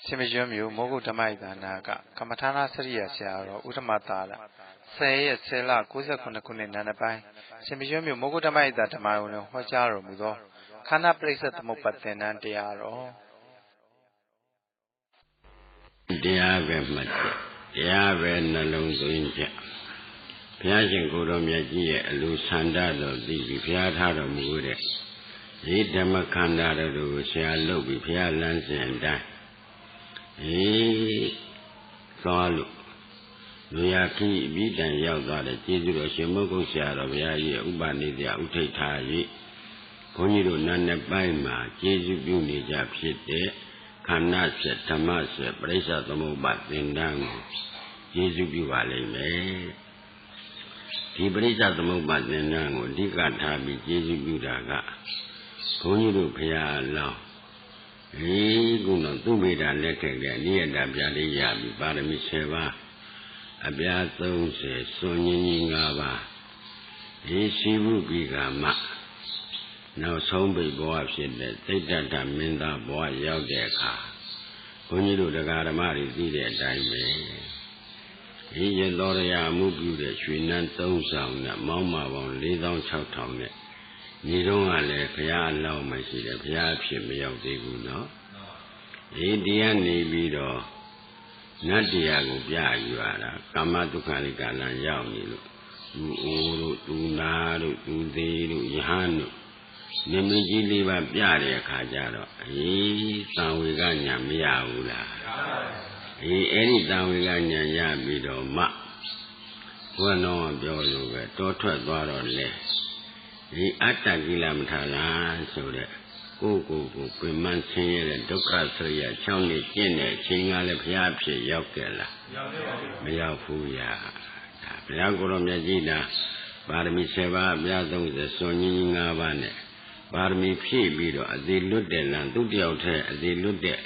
Simijumio, Mogu Damaida Naga, Kamatana Saria Siaro, Utamatala, Say Sela, Kusa Kunakuni Nanabai, Simijumio, Mogu Damaida Tamayo, Hojaro Mudo, Kana place at Mopaten and Diaro. Diave Nalonzo India. Piazin Godomia, Lusanda, the Piata Mure. Eat Damakanda, the Shia Lobi, Pia Lance and Die. Follow. Nuyaki, beat and yell got a Jesu Shimoko Shara, Via Ubani, the Utetaji. Ponido Nana Baima, Jesu Buni Jap shit there. Cannot set Tamas, brace out the Mobat in Dango. Jesu Bivale me. He brace out the Mobat in Dango, Dicatabi, Jesu Budaga. Ponido Pia Law. He go not to be that letter near the Biadia, Barami Seva. Abiato says, Sonin Gava. He Sibu Bigama. Now some boy said that they don't mean that boy out there car. When you do the Garamari did that time, he and Loria moved you the Shunan Tone Sound, that Mama won't lay down South Town. You don't let Pia allow my city, Pia ship me out the good, no? Indian Navy, though. Not the Ago Pia, you are Kamatu Kalikan and Yao. You do Naru, do they do Yahanu. Nemiji liva piare kajaro. He tawiganya miyaula. He any tawiganya ya bido ma. Wano biologa totwa dwaro le. He atagila mtala so that go piman sinye dokra sriya chawni jine chinga le pyapi yokela. Miyafuya. Piyagoro mjina barmi seva biyadong se sonyi ngabane. Barmi Pibido, as they looked at land, do the outer, as they looked at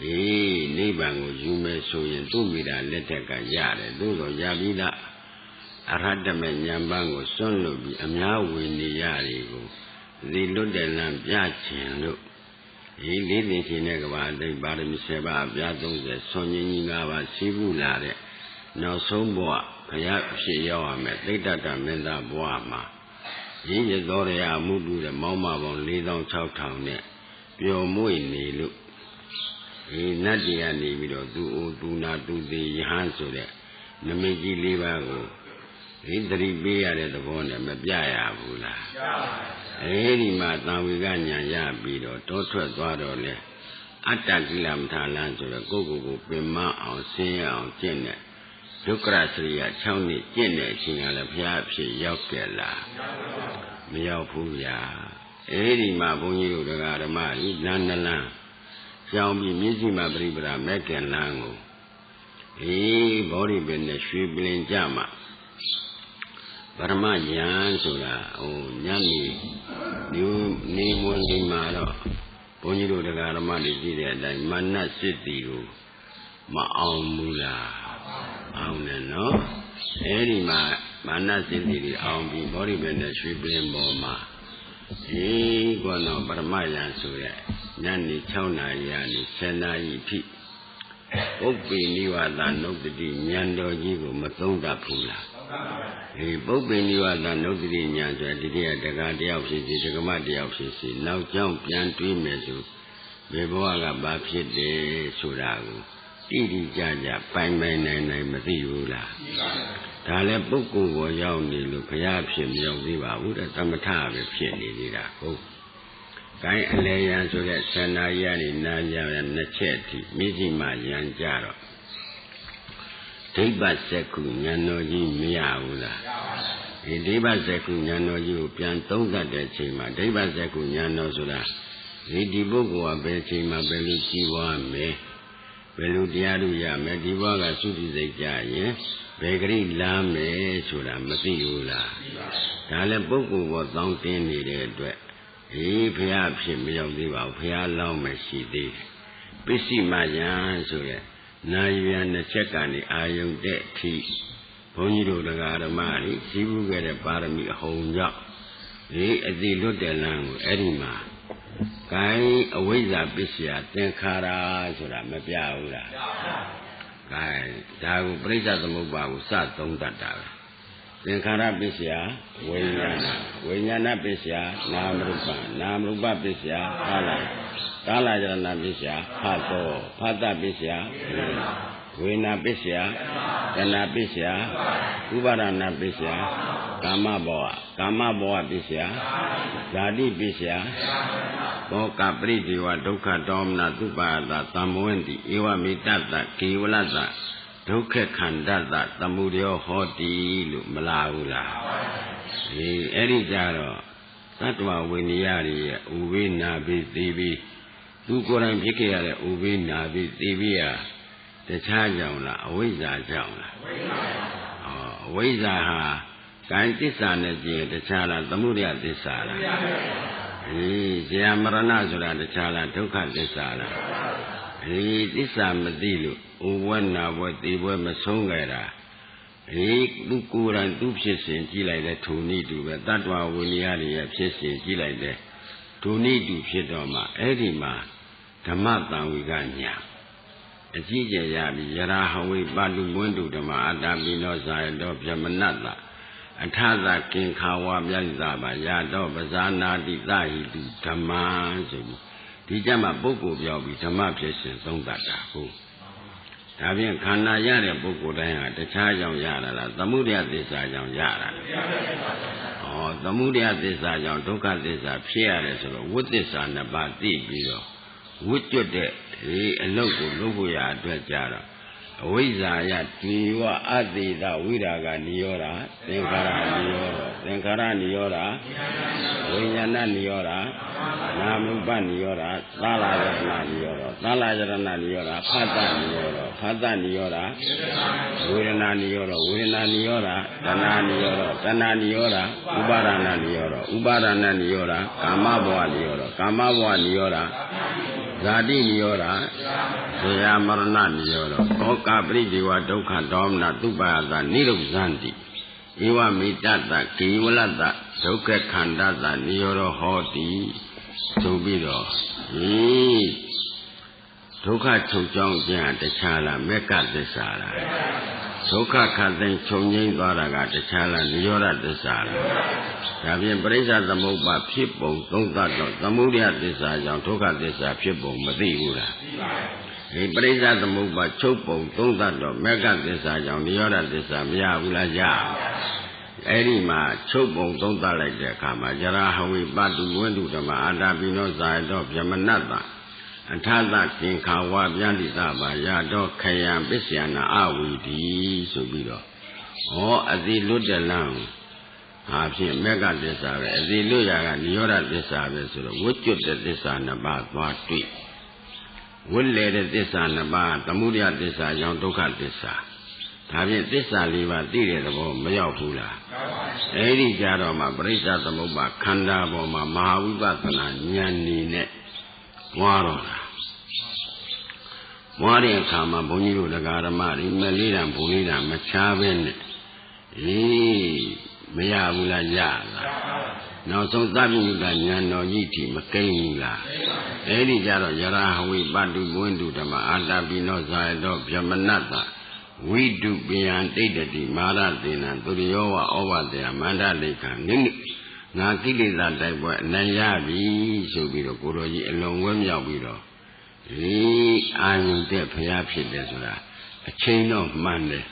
Nibango, Jume, so you do me that letter Gayare, do Yabida, Aradaman Yambango, son Lubi, and Yawi Niyarigo. They looked at land, Yachin, look. He lived in Negava, they Barmi Seba, Yadong, the Sonin Yava, Sibu Lare, now so boa, Payap Shiyama, they that are Menda Boama. He is Doria Mudu, the Mama on Lidon South Town, Pure Moini look. He Nadia Nibido, do not do the Hanso there. Namiji Livago. He three beer at the bone, Mabia Bula. Any matan we ganya yabido, Toto Dwadole. Atakilam Talan to the Gogo, Pima on Sin on Jennet. Dukrasria, Chowni, Jennet, Chinala Piapsi, Yokela. Miyafuya. Eri Mabuni, the Garamari, Nandala. Xiaomi, Mizima Bribra, Mekan Lango. Body been the Shibling Jama. Parama Yan Sula, Yami, new name one in Maro. Ponido the Garamari did that, Mana City, Ma'amula. No, any Mana City, Aumbi, body been the Shibling Boma. He gone on Paramayan Sula, Nani Chona Yani, Sena Iti. Open Niwa than no the Nyando Yigo, Matonda Pula. He open Niwa than no the Nyanja, the dear Dagadi office, the Gamadi office, now jump Yan Twemesu, Beboaga Bapsi de Surago. Didi Jaja, Pine Man and Mathiula. Tale Buku was young, look Yapsim, Yogiva, would have some time if she needed a coat. Kai Alayan so that Sanayani, Naya and Nacheti, Mizima Yan Jaro. Deba Seku, Yanoji Miaula. Deba Seku, Yanoji, Piantonga de Chima, Deba Seku, Yanosula. Ridibugu, Bechima, Beluchi, me. Beludiaruya, Medivaga Sudi de Jaya, Begri Lame, Sura, Mathiula. Tale Buku was down in the he perhaps him of the Vapia Long Messi. Busy Mayan, so that now you and the check on the iron debt tea. Ponido the Garamari, she will get a part of me home job. They looked at Lango, Edima. Gai awaiza pisya tenkara sura mabyaula. Gai dagu prisa tamubagu sa tongtata. Tenkara pisya winyana pisya namrupa pisya kala jarana pisya phata pisya wina pisya jana pisya ubarana pisya kama bawa pisya jadi pisya Boka pridiwa dukha domna tupata tamwenti iwa mitata kiwalata dukha khandata tamudyo hoti lu malaula. Eri jaro satwa winiyari ubi nabi tibi tu koran phikeyare ubi nabi tibi ya tacha jaung la awaiza jaung la. Awaiza ha kai tissa ne jin tacha la tamudya tissa la. Jaya marana sura tachala dukha tissa la. Tissa matilu uwana bwe tibwe masong gaira. Tu kuran tu phit sin ji lai de thuni tu be tatwa winiyari ya phit sin ji lai de thuni tu phit do ma edi ma dhamma tangwika nya. Aji je ya bi yara hawi patu mwindu dhamma atapino sayato pyamanata. Athada kinkhawa myalizaba yato basanati tahitu dhamma sobi di jama pukkul pyaw bi dhamma phit sin tsongtata ho. Da phint khanda ya de pukkulတိုင်းha tacha jaung ya la thamudaya thissa jaung ya la. Thamudaya thissa jaung dukha thissa phit yare so lo wit thissa 2 ပါးသိပြီးတော့ဝတ်ကျွတ်တဲ့အလုပ်ကိုလုပ်ဖို့ရအတွက်ကြတော့အဝိဇ္ဇာယဒီဝအသေတဝိရာဂနိရောဓသင်္ခါရနိရောဓသင်္ခါရနိရောဓဝိညာဏနိရောဓနာမရူပနိရောဓသာလယရဏနိရောဓသာလယရဏနိရောဓဖတ်တနိရောဓဖတ်တနိရောဓဝေဒနာနိရောဓဝေဒနာနိရောဓတဏှာနိရောဓတဏှာနိရောဓဥပါဒနာနိရောဓဥပါဒနာနိရောဓကာမဘဝနိရောဓကာမဘဝနိရောဓဇာတိနိရောဓဇေယမရဏနိရောဓဘောကပရိဒီဝဒုက္ခဒေါမနသုပါဒနိရုဇန္တိဧဝမိတတကေဝလတဒုက္ခခန္ဓတနိရောဓဟောတိဆိုပြီးတော့ဒုက္ခချုပ်ကြောင်းခြင်းတခြားလားမေက္ခသစ္စာလားဒုက္ခခတ်သိမ်းချုပ်ငြိမ်းသွားတာကတခြားလားနိရောဓသစ္စာလားဒါဖြင့်ပရိစ္ဆသမုပ္ပါဖြစ်ပုံသုံးသတ်တော့သမုဒယသစ္စာကြောင့်ဒုက္ခသစ္စာဖြစ်ပုံမသိဘူးလားဒီပရိစ္ဆသမုပ္ပါချုပ်ပုံသုံးသတ်တော့မေက္ခသစ္စာကြောင့်နိရောဓသစ္စာမရဘူးလားရအဲ့ဒီမှာချုပ်ပုံသုံးသတ်လိုက်တဲ့အခါမှာယရာဟဝိပတုဝိန္ဒုဓမ္မအာတာပိနောဇာယတောဗြဟ္မဏတ္တအထာသကင်္ခာဝဗျာတိသဘာယတောခယံပစ္စယနာအဝိတိဆိုပြီးတော့အတိလွတ်တဲ့လမ်းဟာဖြင့်မေဃသစ္စာပဲအတိလွတ်ရာကနိရောဓသစ္စာပဲဆိုတော့ဝိကျွတ်တဲ့သစ္စာ 2 ပါးသွားတွေ့ဝိလေတဲ့သစ္စာ 2 ပါးသမုဒယသစ္စာကြောင့်ဒုက္ခသစ္စာဒါဖြင့်သစ္စာ 4 ပါးသိတဲ့သဘောမရောက်ဘူးလားအဲ့ဒီကြတော့မှပရိစ္ဆသမုပ္ပါခန္ဓာပေါ်မှာမဟာဝိပဿနာဉာဏ်နေနဲ့ဝါတော့တာဝါတဲ့အခါမှာဘုန်းကြီးတို့တရားဓမ္မတွေမလေးတံဘုံလေးတံမချားပဲနဲ့မရဘူးလားရလားနောက်ဆုံးသဗ္ဗညုတဉာဏ်တော်ကြီးထိမကိန်းဘူးလားအဲ့ဒီကြတော့ယရာဟဝိပတုဝိန္ဒုဓမ္မအာတာပိနောဇာယတောဗြဟ္မဏတ္တဝိတုပယံတိတ္တိမာရသေနံသူရိယောဝဩဝတေယမန္တလိခံနိငါကိလေသာတိုက်ပွဲအနိုင်ရပြီဆိုပြီးတော့ကိုတော်ကြီးအလုံးဝဲမြောက်ပြီးတော့အာယုန်တဲ့ဘုရားဖြစ်တယ်ဆိုတာအချိန်တော့မှန်တယ်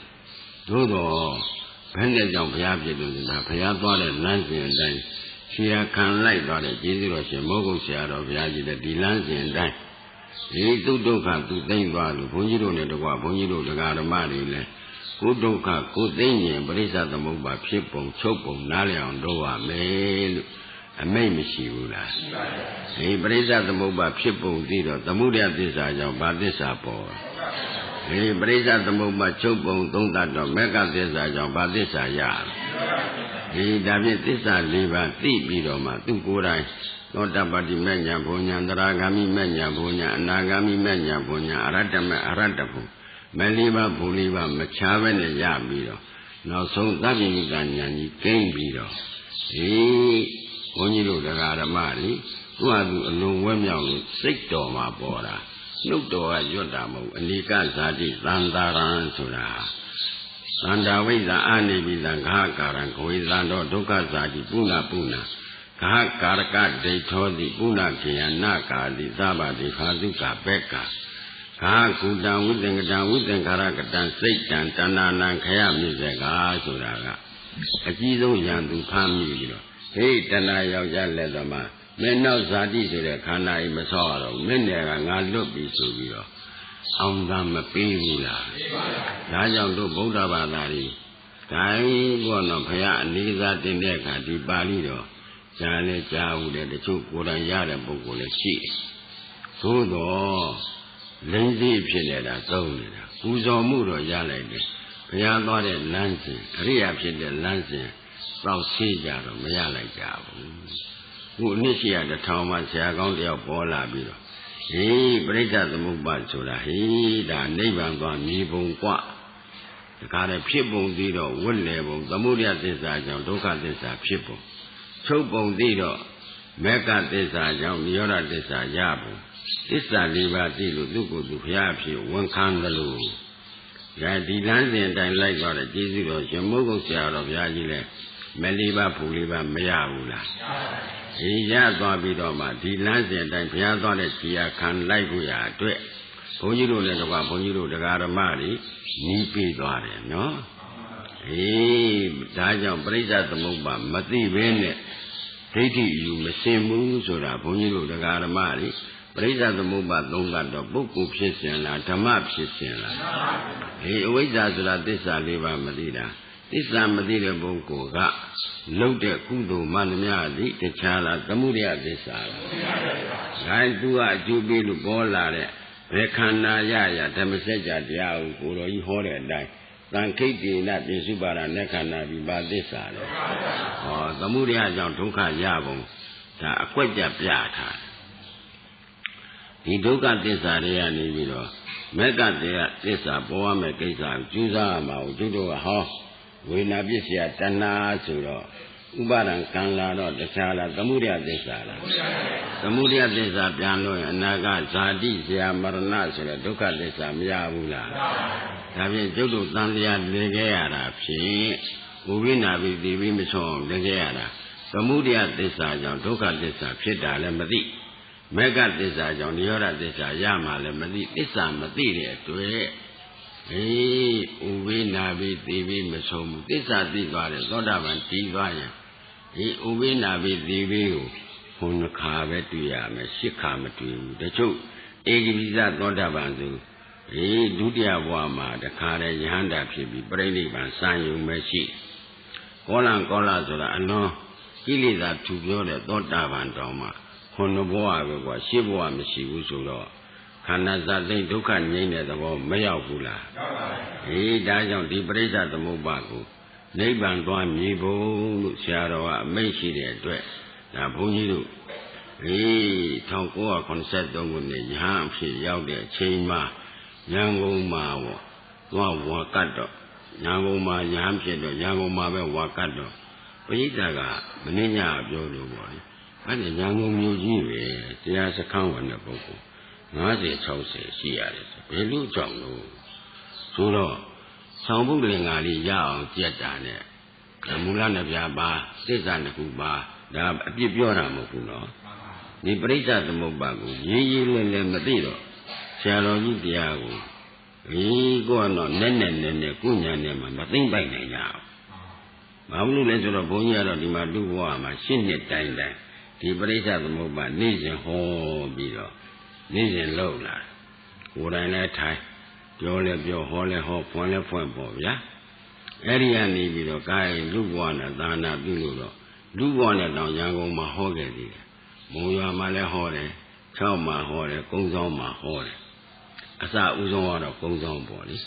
သို့တော့ဘယ်နဲ့ကြောင့်ဘုရားဖြစ်လို့ဆိုတာဘုရားသွားတဲ့လမ်းစဉ်အတိုင်းဆရာခံလိုက်သွားတဲ့ကျေးဇူးတော်ရှင်မောဂုတ်ဆရာတော်ဘုရားကြီးတဲ့ဒီလမ်းစဉ်အတိုင်းသူဒုက္ခသူသိမ့်သွားလို့ဘုန်းကြီးတို့နဲ့တကွဘုန်းကြီးတို့တရားဓမ္မတွေလည်းကိုဒုက္ခကိုသိမ့်ရင်ပရိစ္ဆသမုပ္ပါဖြစ်ပုံချုပ်ပုံနားလည်အောင်လုပ်ရမယ်လို့အမိတ်မရှိဘူးလားရှိပါဘူးဒီပရိစ္ဆသမုပ္ပါဖြစ်ပုံသိတော့သမုဒယသစ္စာကြောင့်ဘာသစ္စာပေါ်ဒီပရိစ္ဆသမုပ္ပါချုပ်ပုံသုံးသတ်တော့မေက္ခသစ္စာကြောင့်ဘာသစ္စာရဒီဒါဖြင့်သစ္စာ 4 ပါးသိပြီးတော့မှသူကိုယ်တိုင်သောတပတိမေညာဘုံညာသရဂามိမေညာဘုံညာအနာဂามိမေညာဘုံညာအရတ္တမေအရတ္တဘုမ 4 ပါးဘုံ 4 ပါးမချားပဲနဲ့ရပြီးတော့နောက်ဆုံးသဗ္ဗညုတဉာဏ်ကြီးကိန်းပြီးတော့ဘုန်းကြီးတို့တရားဓမ္မတွေ သူအလုံးဝဲမြောက်လို့စိတ်တော်မှာပေါ်တာနှုတ်တော်ကရွတ်တာမဟုတ်အနိကဇာတိသံသာရံဆိုတာသန္တာဝိဇ္ဇာအာနိပိသံဃာကာရံခဝေသံတော်ဒုက္ခဇာတိပုဏ္ဏပုဏ္ဏဃာကာရကဒိဋ္ဌောတိပုဏ္ဏခေယနာကာတိသဗ္ဗတိဖာသုကဘေကဃာကုတံဝိသင်္ကတံဝိသင်္ခါရကတံစိတ်တံတဏ္ဏနံခယမိစေကာဆိုတာကအကြီးဆုံးယံသူဖမ်းမိပြီးတော့ဟေးတဏှာယောက်ျားလက်သမားမင်းနောက်ဇာတိဆိုတဲ့ခန္ဓာကြီးမဆောက်ရတော့မင်းနယ်ကငါလွတ်ပြီဆိုပြီးတော့အောင်သာမပေးဘူးလားဒါကြောင့်တို့ဗုဒ္ဓဘာသာကြီးတိုင်းဘောနော်ဘုရားအနိစ္စတင်တဲ့အခါဒီပါဠိတော်ကြားလဲကြားဘူးတဲ့တချို့ကိုယ်တိုင်ရတဲ့ပုဂ္ဂိုလ်လည်းရှိသို့တော့လိမ့်စိဖြစ်နေတာသုံးနေတာပူဇော်မှုတော့ရလိုက်တယ်ဘုရားသွားတဲ့လမ်းစဉ်အရိယာဖြစ်တဲ့လမ်းစဉ်တောက်ဆေးကြတော့မရလိုက်ကြဘူးခုအနှစ်ရှိရတဲ့ထောင်မှဆရာကောင်းတယောက်ပေါ်လာပြီးတော့ဟေးပရိစ္ဆသမုပ္ပါဆိုတာဟေးဒါနိဗ္ဗာန်သွားမြေပုံกว่าဒါကြတဲ့ဖြစ်ပုံသိတော့ဝတ်လေပုံသမုဒယသစ္စာကြောင့်ဒုက္ခသစ္စာဖြစ်ပုံချုပ်ပုံသိတော့မေကသစ္စာကြောင့်နိရောဓသစ္စာရပုံသစ္စာ၄ပါးသိလို့သူ့ကိုယ်သူဘုရားဖြစ်ဝန်ခံတယ်လို့ဒါဒီလမ်းစဉ်အတိုင်းလိုက်သွားတဲ့ကျေးဇူးတော်ရှင်မိုးကုတ်ဆရာတော်ဘုရားကြီးလည်းမလေးပါဖူလေးပါမရဘူးလားဒီရသွားပြီးတော့မှဒီလမ်းစဉ်အတိုင်းဘုရားသွားတဲ့ခြေရာခံလိုက်ဖို့ရအတွက်ဘုန်းကြီးတို့လည်းတော့ဘုန်းကြီးတို့တရားဓမ္မတွေနီးပြေးသွားတယ်နော်အေးဒါကြောင့်ပရိစ္ဆသမုပ္ပါမသိဘဲနဲ့ဒိဋ္ဌိယူမစင်ဘူးဆိုတာဘုန်းကြီးတို့တရားဓမ္မတွေပရိစ္ဆသမုပ္ပါသုံးကတော့ပုဂ္ဂိုလ်ဖြစ်စဉ်လားဓမ္မဖြစ်စဉ်လားအေးအဝိဇ္ဇာဆိုတာသစ္စာ၄ပါးမသိတာသစ္စာမသိတဲ့ပုဂ္ဂိုလ်ကလုံတဲ့ကုသိုလ်မှန်သမျှသည်တခြားလားသမုဒယသစ္စာလားဒါသူကအကျိုးပေးလို့ပေါ်လာတဲ့ဘယ်ခန္ဓာရရဓမ္မစကြာတရားကိုကိုတော်ကြီးဟောတဲ့အတိုင်းသံခိတ္တိနပိစုပါဒနဲ့ခန္ဓာပြီးပါသစ္စာလေဟောသမုဒယကြောင့်ဒုက္ခရပုံဒါအကွက်ကြပြထားဒီဒုက္ခသစ္စာတွေကနေပြီးတော့မေကသစ္စာပေါ်ရမယ့်ကိစ္စကိုကျူးစားရမှာကိုကျုပ်တို့ကဟောဝေနာပစ္စယတဏှာဆိုတော့ဥပါဒံကံလာတော့တခြားလားသမုဒယသစ္စာလားသမုဒယသစ္စာပြန်လို့ရင်အနာဂတ်ဇာတိဇရာမရဏဆိုတဲ့ဒုက္ခသစ္စာမရဘူးလားဒါဖြင့်ကျုပ်တို့တန်တရားလင်ခဲ့ရတာဖြင့်ဝိဝိနာပိတိပိမဆုံးလင်ခဲ့ရတာသမုဒယသစ္စာကြောင့်ဒုက္ခသစ္စာဖြစ်တာလည်းမသိမေဃသစ္စာကြောင့်နိရောဓသစ္စာရမှလည်းမသိသစ္စာမသိတဲ့အတွက်ဥပိနာပိသိပိမဆုံးဘူးသစ္စာသိသွားတယ်သောတာပန်တည်သွားရင်ဒီဥပိနာပိသိပိကို9 ခါပဲတွေ့ရမယ်10 ခါမတွေ့ဘူးတချို့ဧကိပိသသောတာပန်ဆိုဒုတိယဘဝမှာတခါတည်းယဟန္တာဖြစ်ပြီးပြိဋိဘံစံယုံပဲရှိကောလဆိုတာအလွန်ကိလေသာထူပြောတဲ့သောတာပန်တော်မှာ9 ဘဝပဲကွာ10 ဘဝမရှိဘူးဆိုတော့ခန္ဓာဇာတိဒုက္ခငြိမ်းတဲ့သဘောမရောက်ဘူးလားရောက်ပါဘူးဒါကြောင့်ဒီပရိစ္ဆသမုပ္ပါကိုနိဗ္ဗာန်သွားမြေပုံလို့ဆရာတော်ကအမိန့်ရှိတဲ့အတွက်ဒါဘုန်းကြီးတို့1983ခုနှစ်ရဟန်းအဖြစ်ရောက်တဲ့အချိန်မှာရန်ကုန်မှာသွားဝါကတ်တော့ရန်ကုန်မှာရဟန်းဖြစ်တော့ရန်ကုန်မှာပဲဝါကတ်တော့ပရိသတ်ကမင်းညပြောလို့ပေါ့လေအဲ့ဒါရန်ကုန်မြို့ကြီးပဲတရားစခန်းဝင်တဲ့ပုဂ္ဂိုလ်50-60ရှိရတယ်ဘယ်လိုကြောင့်လို့ဆိုတော့ဆောင်ပုဒ်လင်္ကာလေးရအောင်ကြက်တာနဲ့မူလနှစ်ပြားပါသစ္စာတစ်ခုပါဒါအပြစ်ပြောတာမဟုတ်ဘူးနော်ဒီပရိစ္ဆသမုပ္ပါကိုရေးရေးလဲလဲမသိတော့ဆရာတော်ကြီးတရားကိုကိုကတော့နဲ့ကုညာနဲ့မှမသိမ့်ပိုက်နိုင်ကြဘူးဘာလို့လဲဆိုတော့ဘုန်းကြီးကတော့ဒီမှာလူဘဝမှာ10 နှစ်တိုင်းဒီပရိစ္ဆသမုပ္ပါနေ့စဉ်ဟောပြီးတော့နေ့စဉ်လောက်လာကိုယ်တိုင်လည်းထိုင်ပြောလဲပြောဟောလဲဟောဖွင့်လဲဖွင့်ပေါ့ဗျာအဲ့ဒီကနေပြီးတော့ကာယလူဘဝနဲ့သာနာပြုလို့တော့လူဘဝနဲ့တောင်ရန်ကုန်မှာဟောခဲ့သေးတယ်မုံရွာမှာလည်းဟောတယ်6မှာဟောတယ်ကုန်းဆောင်မှာဟောတယ်အစဥဆုံးကတော့ကုန်းဆောင်ပေါ့လေ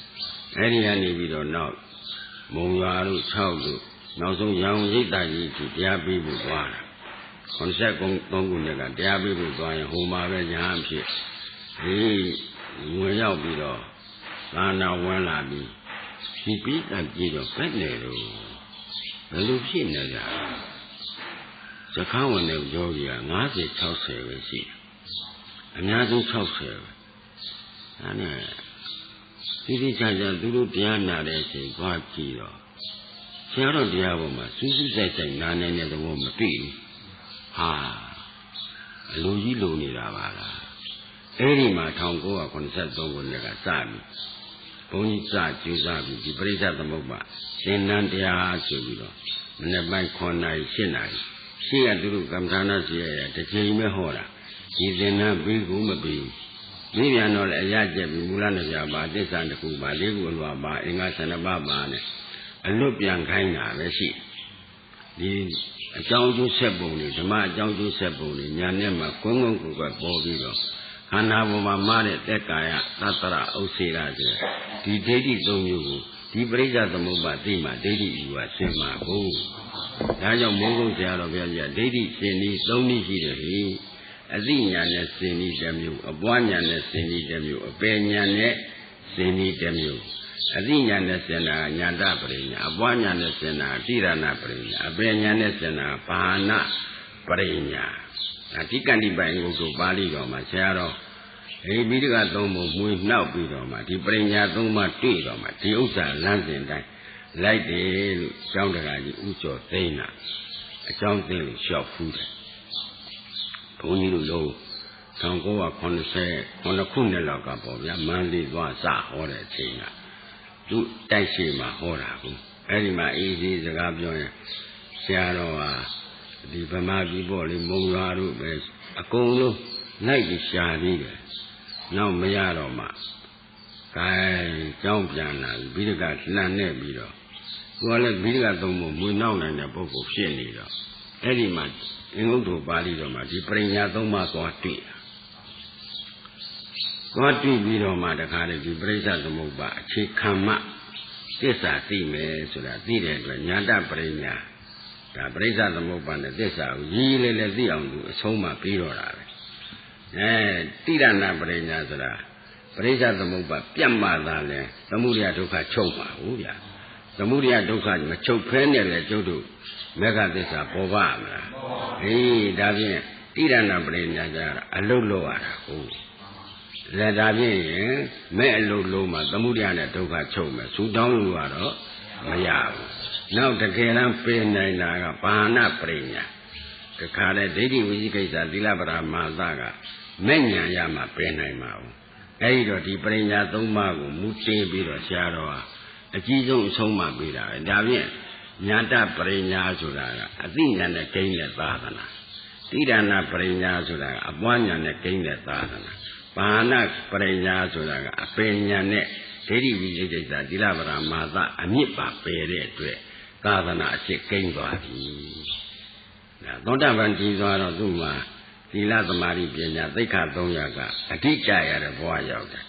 အဲ့ဒီကနေပြီးတော့နောက်မုံရွာတို့6တို့နောက်ဆုံးရန်ကုန်ရိပ်သာကြီးကိုတရားပေးဖို့သွားတာ83ခုနှစ်ကတရားပေးဖို့သွားရင်ဟိုမှာပဲညာအဖြစ်ဝင်ရောက်ပြီးတော့သာနာဝင်လာပြီးဒီပြီးတတ်ကြည့်တော့ဘယ်နဲ့တော့ဘယ်လိုဖြစ်နေကြ ခန်းဝင်တဲ့ယောဂီက50 60ပဲရှိတယ်အများဆုံး60ပဲအဲ့နဲ့ဒီချာချာသူတို့တရားနာတဲ့အချိန်သွားကြည့်တော့ဆရာတော်တရားပေါ်မှာစူးစူးဆိုင်ဆိုင်နာနေတဲ့သဘောမတွေ့ဘူးဟာအလိုကြီးလိုနေတာပါလားအဲ့ဒီမှာ1983ခုနှစ်ကစပြီဘုန်းကြီးစကြိုးစားပြီးဒီပရိသတ်သမုပ္ပါသင်္นานတရားဆိုပြီးတော့မနေ့ပိုင်း9 နာရီ 10 နာရီရှိရသူတို့ကမ္မထာနာစီရတစ်ချိန်ပဲဟောတာဒီသင်္นานပြီးကူမပြီးမိပြန်တော့လည်းအရကျက်ပြီးမူလနဲ့ပြပါသစ္စာတစ်ခုပါ၄ခုအလွာပါအင်္ဂါ12ပါးပါနဲ့အလွတ်ပြန်ခိုင်းတာပဲရှိဒီအကြောင်းကျိုးဆက်ပုံတွေဓမ္မအကြောင်းကျိုးဆက်ပုံတွေညာနဲ့မှာကွန်းကွန်းကိုယ်ကပေါ်ပြီးတော့ခန္ဓာပေါ်မှာမားတဲ့သက်ကာယသတ္တရဥစ္စေရဆိုဒီဒိဋ္ဌိ၃မျိုးကိုဒီပရိစ္ဆသမုပ္ပါသိမှဒိဋ္ဌိယူကရှင်းမှာဟုတ်ဒါကြောင့်မိုးကုတ်ဆရာတော်ဘုရားကြီးဒိဋ္ဌိရှင်ဤ၃နည်းရှိတယ်ဟိအသိဉာဏ်နဲ့ရှင်ဤတစ်မျိုးအပွားဉာဏ်နဲ့ရှင်ဤတစ်မျိုးအပယ်ဉာဏ်နဲ့ရှင်ဤတစ်မျိုးအသိဉာဏ်နဲ့ရှင်တာဉာဏတပရိညာအပွားဉာဏ်နဲ့ရှင်တာတိရဏပရိညာအပယ်ဉာဏ်နဲ့ရှင်တာဘာနာပရိညာအဓိကဏ္ဍိပိုင်ကိုပါဠိတော်မှာဆရာတော်ဒီမိဒက၃ပုံမွေနှောက်ပြီးတော့မှဒီပရိညာ၃ပါးတွေ့တော့မှဒီဥစ္စာလမ်းစဉ်တိုင်းလိုက်တယ်လို့ကျောင်းတရားကြီးဥကျော်သိန်းတာအကြောင်းသိလို့လျှောက်ဖူးတယ်ဘုန်းကြီးတို့လုံး1980ခုနှစ်လောက်ကပေါ့ဗျာမန္တလေးသွားစဟောတဲ့အချိန်ကသူတိုက်ရှိမှာဟောတာကိုအဲ့ဒီမှာအေးအေးစကားပြောရင်ဆရာတော်ဟာဒီဗမာပြည်ပေါ့လေမုံရွာတို့ပဲအကုန်လုံးလိုက်ပြီးရှာသေးတယ်နောက်မရတော့မှဂိုင်းကြောင်းပြန်လာပြီးဒီကလှန်နေပြီးတော့သူကလည်းပြီးဒီကသုံးဖို့မွေနောက်နိုင်တဲ့ပုဂ္ဂိုလ်ဖြစ်နေတော့အဲ့ဒီမှာအင်္ဂုတ္တပါဠိတော်မှာဒီပရိညာ၃ပါးသွားတွေ့ပြီးတော့မှတခါလေဒီပရိစ္ဆသမုပ္ပါအခြေခံမှသစ္စာသိမယ်ဆိုတာသိတဲ့အတွက်ညာတပရိညာဒါပရိစ္ဆသမုပ္ပါနဲ့သစ္စာကိုကြီးလေးလေးသိအောင်သူအဆုံးမှပြီးတော့တာပဲတိရဏပရိညာဆိုတာပရိစ္ဆသမုပ္ပါပြတ်မှသာလဲသမုဒယဒုက္ခချုပ်ပါဘူးဗျာသမုဒယဒုက္ခမချုပ်ဖဲနဲ့လေကျုပ်တို့မေဃသစ္စာပေါ်ပါမလားအေးဒါဖြင့်တိရဏပရိညာကြအလုတ်လို့ရတာဟုတ်လက်ဒါဖြင့်မဲ့အလုတ်လုံးမှာသမုဒယနဲ့ဒုက္ခချုပ်မယ်ဆူတောင်းလို့ရတော့မရဘူးနောက်တကယ်တမ်းပြင်နိုင်တာကဘာနာပရိညာတခါလေဒိဋ္ဌိဝိသိကိစ္စသီလပရမာသကမဲ့ညာရမှပြင်နိုင်မှာဘူးအဲဒီတော့ဒီပရိညာ၃ပါးကိုမူတင်ပြီးတော့ဆရာတော်ဟာအကြီးဆုံးအဆုံးမှပေးတာပဲဒါဖြင့်ညာတပရိညာဆိုတာကအသိဉာဏ်နဲ့ဂိမ်းတဲ့သာသနာတိရဏပရိညာဆိုတာကအပွားဉာဏ်နဲ့ဂိမ်းတဲ့သာသနာဘာနာပရိညာဆိုတာကအပင်ဉာဏ်နဲ့ဒိဋ္ဌိဝိသိကိစ္စသီလပရမာသအမြစ်ပါပယ်တဲ့အတွက်သာသနာအဖြစ်ဂိမ်းသွားပြီသောတာပန်ကြီးသွားတော့သူ့မှာသီလသမာဓိပညာသိက္ခာ300ကအဓိကရတဲ့ဘဝရောက်တယ်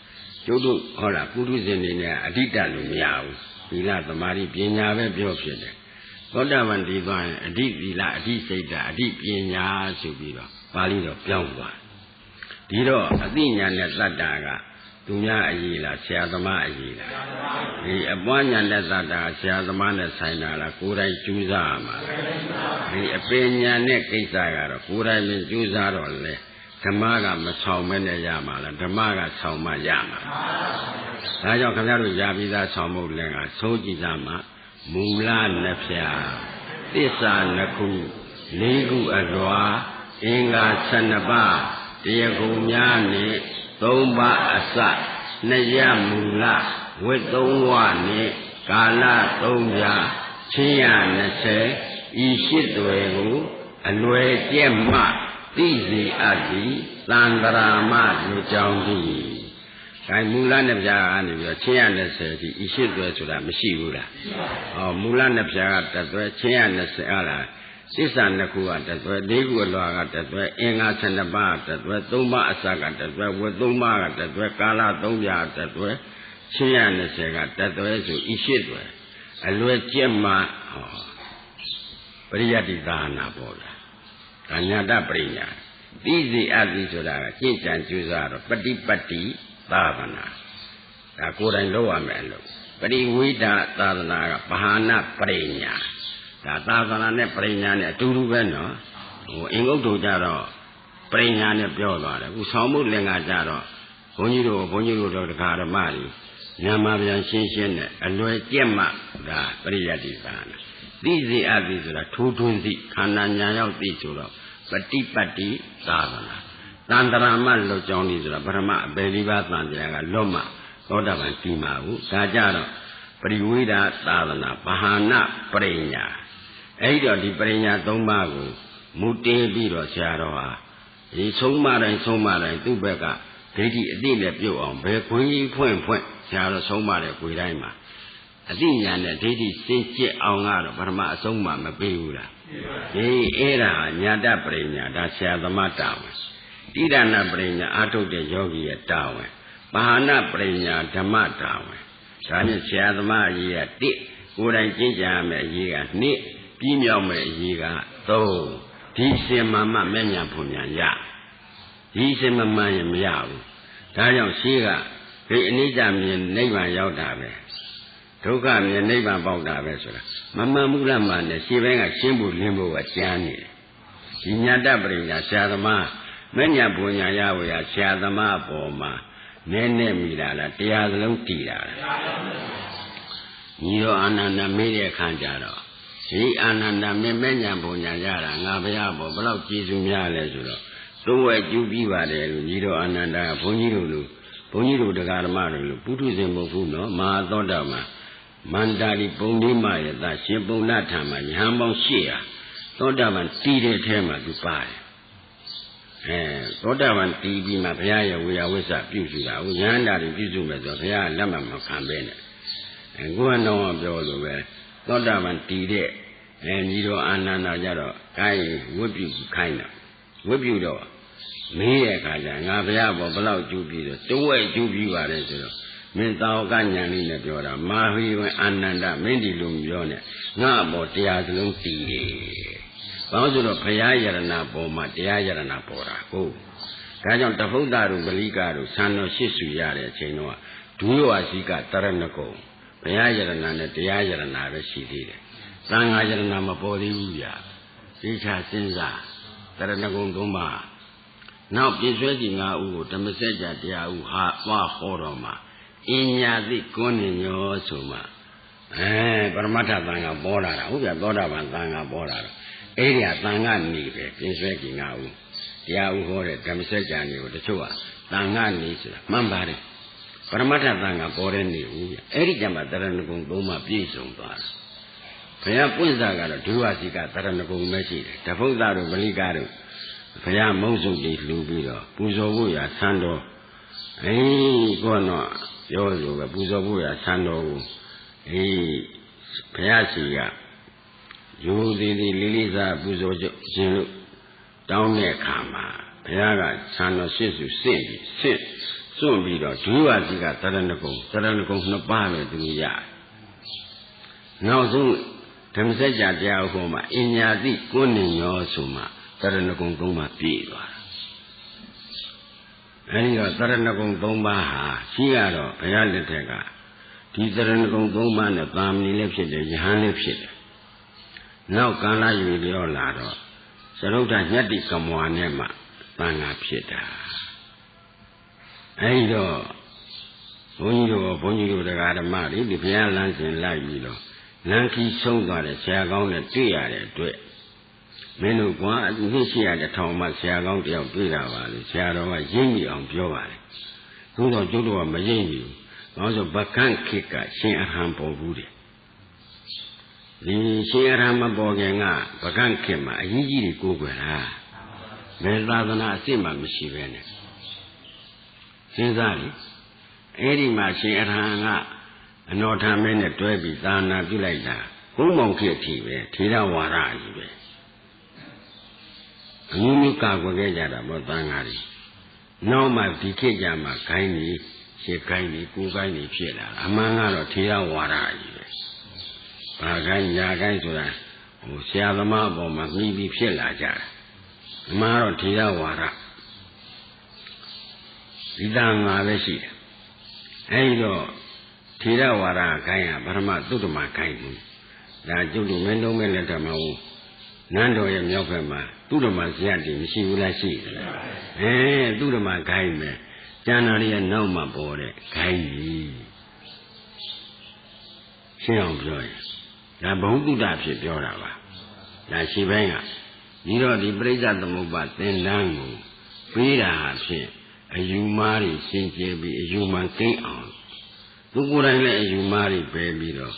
ကျုပ်တို့ဟောတာပုထုဇဉ်တွေနဲ့အဓိတလို့မရဘူးသီလသမာဓိပညာပဲပြောဖြစ်တယ်သောတာပန်ဒီသွားရင်အဓိသီလအဓိစိတ်ဓာတ်အဓိပညာဆိုပြီးတော့ပါဠိတော်ပြောင်းသွားဒီတော့အသိဉာဏ်နဲ့တတ္တာကသူများအရေးလားဆရာသမားအရေးလားဒီအပွားဉာဏ်နဲ့တတ္တာဆရာသမားနဲ့ဆိုင်တာလားကိုယ်တိုင်ကြိုးစားရမှာလားဒီအပင်ဉာဏ်နဲ့ကိစ္စကတော့ကိုယ်တိုင်ပင်ကြိုးစားတော့လေဓမ္မကမဆောင်မဲနဲ့ရမှာလားဓမ္မကဆောင်မှရမှာဒါကြောင့်ခင်ဗျားတို့ရာပြီးသားဆောင်မှုလင်းကသိုးကြည့်သားမှာမူလနှစ်ဖြာသစ္စာနှစ်ခု၄ခုအလွာအင်္ဂါ12ပါးတရားကုံများနဲ့3ပါးအစနှစ်ရမူလဝိ3ဝနဲ့ကာလ3ပြချင်းရ20ဤရှိတွေကိုအလွယ်ကျက်မှသိစီအပ်သည်သံဃာမလူကြောင့်သည်ဒါမူလနှစ်ပြားကနေပြီးချင်းရ20ဒီဤရှိတွေဆိုတာမရှိဘူးလားမူလနှစ်ပြားကတသွဲချင်းရ20ဟာလားသစ္စာနှစ်ခုကတသွဲ၄ခုအလွာကတသွဲအင်္ဂါ12ပါးတသွဲ3ပါးအစကတသွဲဝတ်3ပါးကတသွဲကာလ3ပြားတသွဲချင်းရ20ကတသွဲဆိုဤရှိတွေအလွယ်ကျက်မှပရိယတ္တိသာနာပေါ်လာဒါညာတပရိညာသိစီအပ်သည်ဆိုတာကကျင့်ကြံကြိုးစားတော့ပฏิပတ်တိသာသနာဒါကိုယ်တိုင်လုပ်ရမယ်လို့ပရိဝိဒသာသနာကဘာနာပရိညာဒါသာသနာနဲ့ပရိညာနဲ့အတူတူပဲနော် အင်္ဂုတ္တကြတော့ပရိညာနဲ့ပြောသွားတယ်အခုဆောင်မှုလင်္ကာကြတော့ဘုန်းကြီးတို့တော့တရားဓမ္မတွေဉာဏ်မှပြန်ရှင်းနဲ့အလွယ်ကျက်မှဒါပရိယတ္တိသာနာသိစေအပ်ပြီဆိုတာထိုးထွင်းသိခန္ဓာဉာဏ်ရောက်သိဆိုတော့ပฏิပတ်တိသာသနာတန်တရာမလွတ်ကြောင်းဒီဆိုတာပထမအပေလေးပါးတန်တရားကလွတ်မှသောတာပန်ကြီးမှာဘူးဒါကြတော့ပရိဝိဒသာသနာဗဟာနပရိညာအဲ့တော့ဒီပရိညာ၃ပါးကိုမူတည်ပြီးတော့ဆရာတော်ဟာဒီဆုံးမတိုင်းသူ့ဘက်ကဒိဋ္ဌိအတိနဲ့ပြုတ်အောင်ဘယ်ခွင့်ကြီးဖွင့်ဆရာတော်ဆုံးမတဲ့ခွေတိုင်းမှာအတိညာနဲ့ဒိဋ္ဌိစင်ကြစ်အောင်ကတော့ပထမအဆုံးမှမပေးဘူးလားဒီအဲ့ဒါညာတပရိညာဒါဆရာသမားတာဝန်တိရဏပရိညာအာထုတ်တဲ့ယောဂီရဲ့တာဝန်ပါဟနပရိညာဓမ္မတာဝန်ဒါနဲ့ဆရာသမားအရေးက1ကိုယ်တိုင်ကျင့်ကြရမယ်အရေးက2ပြီးမြောက်မယ်အရေးက3ဒီစင်မှန်မှမဲ့ညာဖွညာရဒီစင်မှန်ရင်မရဘူးဒါကြောင့်ရှိကဒီအနိစ္စမြင်နိဗ္ဗာန်ရောက်တာပဲဒုက္ခမြင်နိဗ္ဗာန်ပေါက်တာပဲဆိုတာမမှန်ဘူးလားမှန်တယ်ရှင်းဘဲကရှင်းဖို့လင်းဖို့ကကြမ်းနေတယ်ဒီညာတပရိညာဆရာသမားမဲ့ညာဖွညာရဝေရဆရာသမားအပေါ်မှာနည်းနည်းမိတာလားတရားစလုံးတည်တာလားညီတော်အာနန္ဒမေးတဲ့အခါကျတော့ဒီအာနန္ဒမေမဲ့ညာဘုံညာရတာငါဘုရားဘောဘလောက်ကျေးဇူးများလဲဆိုတော့သုံးဝဲကျူးပြီးပါတယ်လို့ညီတော်အာနန္ဒဘုန်းကြီးတို့တရားဓမ္မတွေလို့ပုထုဇဉ်မဟုတ်ဘူးနော်မဟာသောတာပန်မန္တာဒီပုံလေးမရတာရှင်ပုံနာထံမှာယဟန်ပေါင်း800သောတာပန်တည်တဲ့ထဲမှာသူပါတယ်သောတာပန်တည်ပြီးမှဘုရားရဲ့ဝေယဝိစ္စပြုစုတာကိုယဟန္တာတွေပြုစုမယ်ဆိုတော့ဘုရားလက်မှတ်မခံပဲနဲ့ကိုယ်ကတော့ပြောလို့ပဲသောတာပန်တည်တဲ့ညီတော်အာနန္ဒာကြတော့ကိုင်းဝတ်ပြုခိုင်းတာဝတ်ပြုတော့မေးတဲ့အခါကျငါဘုရားဘောဘလောက်ကျူးပြီးတော့တဝဲကျူးပြီးပါတယ်ဆိုတော့မင်းသာဝကညာလေးနဲ့ပြောတာမာဟိဝံအာနန္ဒမင်းဒီလိုမပြောနဲ့ငါဘောတရားစလုံးတည်တယ်ဘာလို့ဆိုတော့ဘုရားယရဏပေါ်မှာတရားယရဏပေါ်တာကိုဒါကြောင့်တဖုဒ္ဒတို့ဗလိကတို့ဆံတော်ရှစ်စုရတဲ့အချိန်တော့ဒုယောဝစီကတရဏဂုံဘုရားယရဏနဲ့တရားယရဏပဲရှိသေးတယ်သံဃာယရဏမပေါ်သေးဘူးဗျာသိချာစဉ်းစားတရဏဂုံ၃ပါးနောက်ပြည့်စွဲကြည်၅ဦးကိုဓမ္မစကြာတရားဦးဟာသွားဟောတော်မှာအညာသိကွန်းနေညောဆိုမှပရမတ္ထသံဃာပေါ်လာတာဟုတ်ဗျာသောတာပန်သံဃာပေါ်လာတော့အဲ့ဒီကသံဃာနေပဲပြည့်စွဲကြည်၅ဦးတရားဦးဟောတဲ့ဓမ္မစကြာနေကိုတချို့ကသံဃာနေဆိုတာမှန်ပါတယ်ပရမတ္ထသံဃာပေါ်တဲ့နေဦးဗျအဲ့ဒီကျမှတရဏဂုံ၃ပါးပြည့်စုံသွားတာဘုရားပွင့်စားကတော့ဒုဝစီကတရဏဂုံမရှိတယ်တဖုဒ္ဒတို့ဗလိကတို့ဘုရားမုံစုပ်ကြီးလှူပြီးတော့ပူဇော်ဖို့ရဆန်းတော်ကိုတော့ပြောလို့ပဲပူဇော်ဖို့ရဆန်းတော်ကိုဘုရားရှိကယူသည်လေးစားပူဇော်ခြင်းလို့တောင်းတဲ့အခါမှာဘုရားကဆန်းတော်ရှစ်စုစွန့်ပြီးတော့ဒုဝစီကတရဏဂုံ2ပါးပဲသူရနောက်ဆုံးဓမ္မစကြာတရားဟောမှာအညာတိကွန်းနေရောဆိုမှတရဏဂုံ၃ပါးပြည့်သွားတာအဲဒီတော့တရဏဂုံ၃ပါးဟာရှိရတော့ဘုရားလက်ထက်ကဒီတရဏဂုံ၃ပါးနဲ့သာမဏေလည်းဖြစ်တယ်ယဟန်လည်းဖြစ်တယ်နောက်ကာလယူပြောလာတော့သရုဒ္ဓညတ္တိကမွာနဲ့မှသံဃာဖြစ်တာအဲဒီတော့ဘုန်းကြီးတို့တရားဓမ္မတွေဒီဘုရားလမ်းစဉ်လိုက်ပြီးတော့လမ်းခီးဆုံးသွားတဲ့ဆရာကောင်းနဲ့တွေ့ရတဲ့အတွက်မင်းတို့ကွာနှစ်ရှိရတဲ့ထောင်မှဆရာကောင်းတယောက်တွေ့တာပါလေဆရာတော်ကရင်းမိအောင်ပြောပါတယ်သို့တော့ကျုပ်တို့ကမရင်းမိဘူးဘာလို့ဆိုဗကန့်ခေတ်ကရှင်အရဟံပေါ်ဘူးတဲ့ဒီရှင်အရဟံမပေါ်ခင်ကဗကန့်ခေတ်မှာအကြီးကြီးတွေကိုကိုွယ်တာဘယ်သာသနာအစ်စ်မှမရှိပဲနဲ့စဉ်းစားလေအဲ့ဒီမှာရှင်အရဟံကအနောထမဲနဲ့တွဲပြီးသာနာပြုလိုက်တာဘုံမောင်ခေတ်ထီပဲထေရဝါဒကြီးပဲအမျိုးမျိုးကာကွယ်ခဲ့ကြတာပေါ့သံဃာတွေနောက်မှဒီခေတ်ကြမှာဂိုင်းကြီးရှစ်ဂိုင်းကြီးကိုဂိုင်းကြီးဖြစ်လာအမှန်ကတော့ထေရဝါဒကြီးပဲဘာဂိုင်းညာဂိုင်းဆိုတာဆရာသမားအပေါ်မှာမှီပြီးဖြစ်လာကြတာအမှန်တော့ထေရဝါဒဒီသံဃာပဲရှိတယ်အဲဒီတော့ထေရဝါဒဂိုင်းကပထမသုတ္တမဂိုင်းဘူးဒါကျုပ်တို့မင်းတို့မဲ့လက်ထက်မှာ နန်းတော်ရဲ့မြောက်ဘက်မှာသူ့ဓမ္မဇယတိမရှိဘူးလားရှိတယ်သူ့ဓမ္မခိုင်းမယ်ကျန်တော်ရဲ့နောက်မှာပေါ်တဲ့ခိုင်းကြီးရှင်းအောင်ပြောရင်ဒါဘုံတုဒ္ဒဖြစ်ပြောတာပါဒါရှိပိုင်းကဒီတော့ဒီပရိစ္ဆသမုပ္ပါသင်္ဍန်းကိုပေးတာဖြင့်အယူမားတွေရှင်းကျဲပြီးအယူမှန်ကိန်းအောင်သူကိုယ်တိုင်လည်းအယူမားတွေပဲပြီးတော့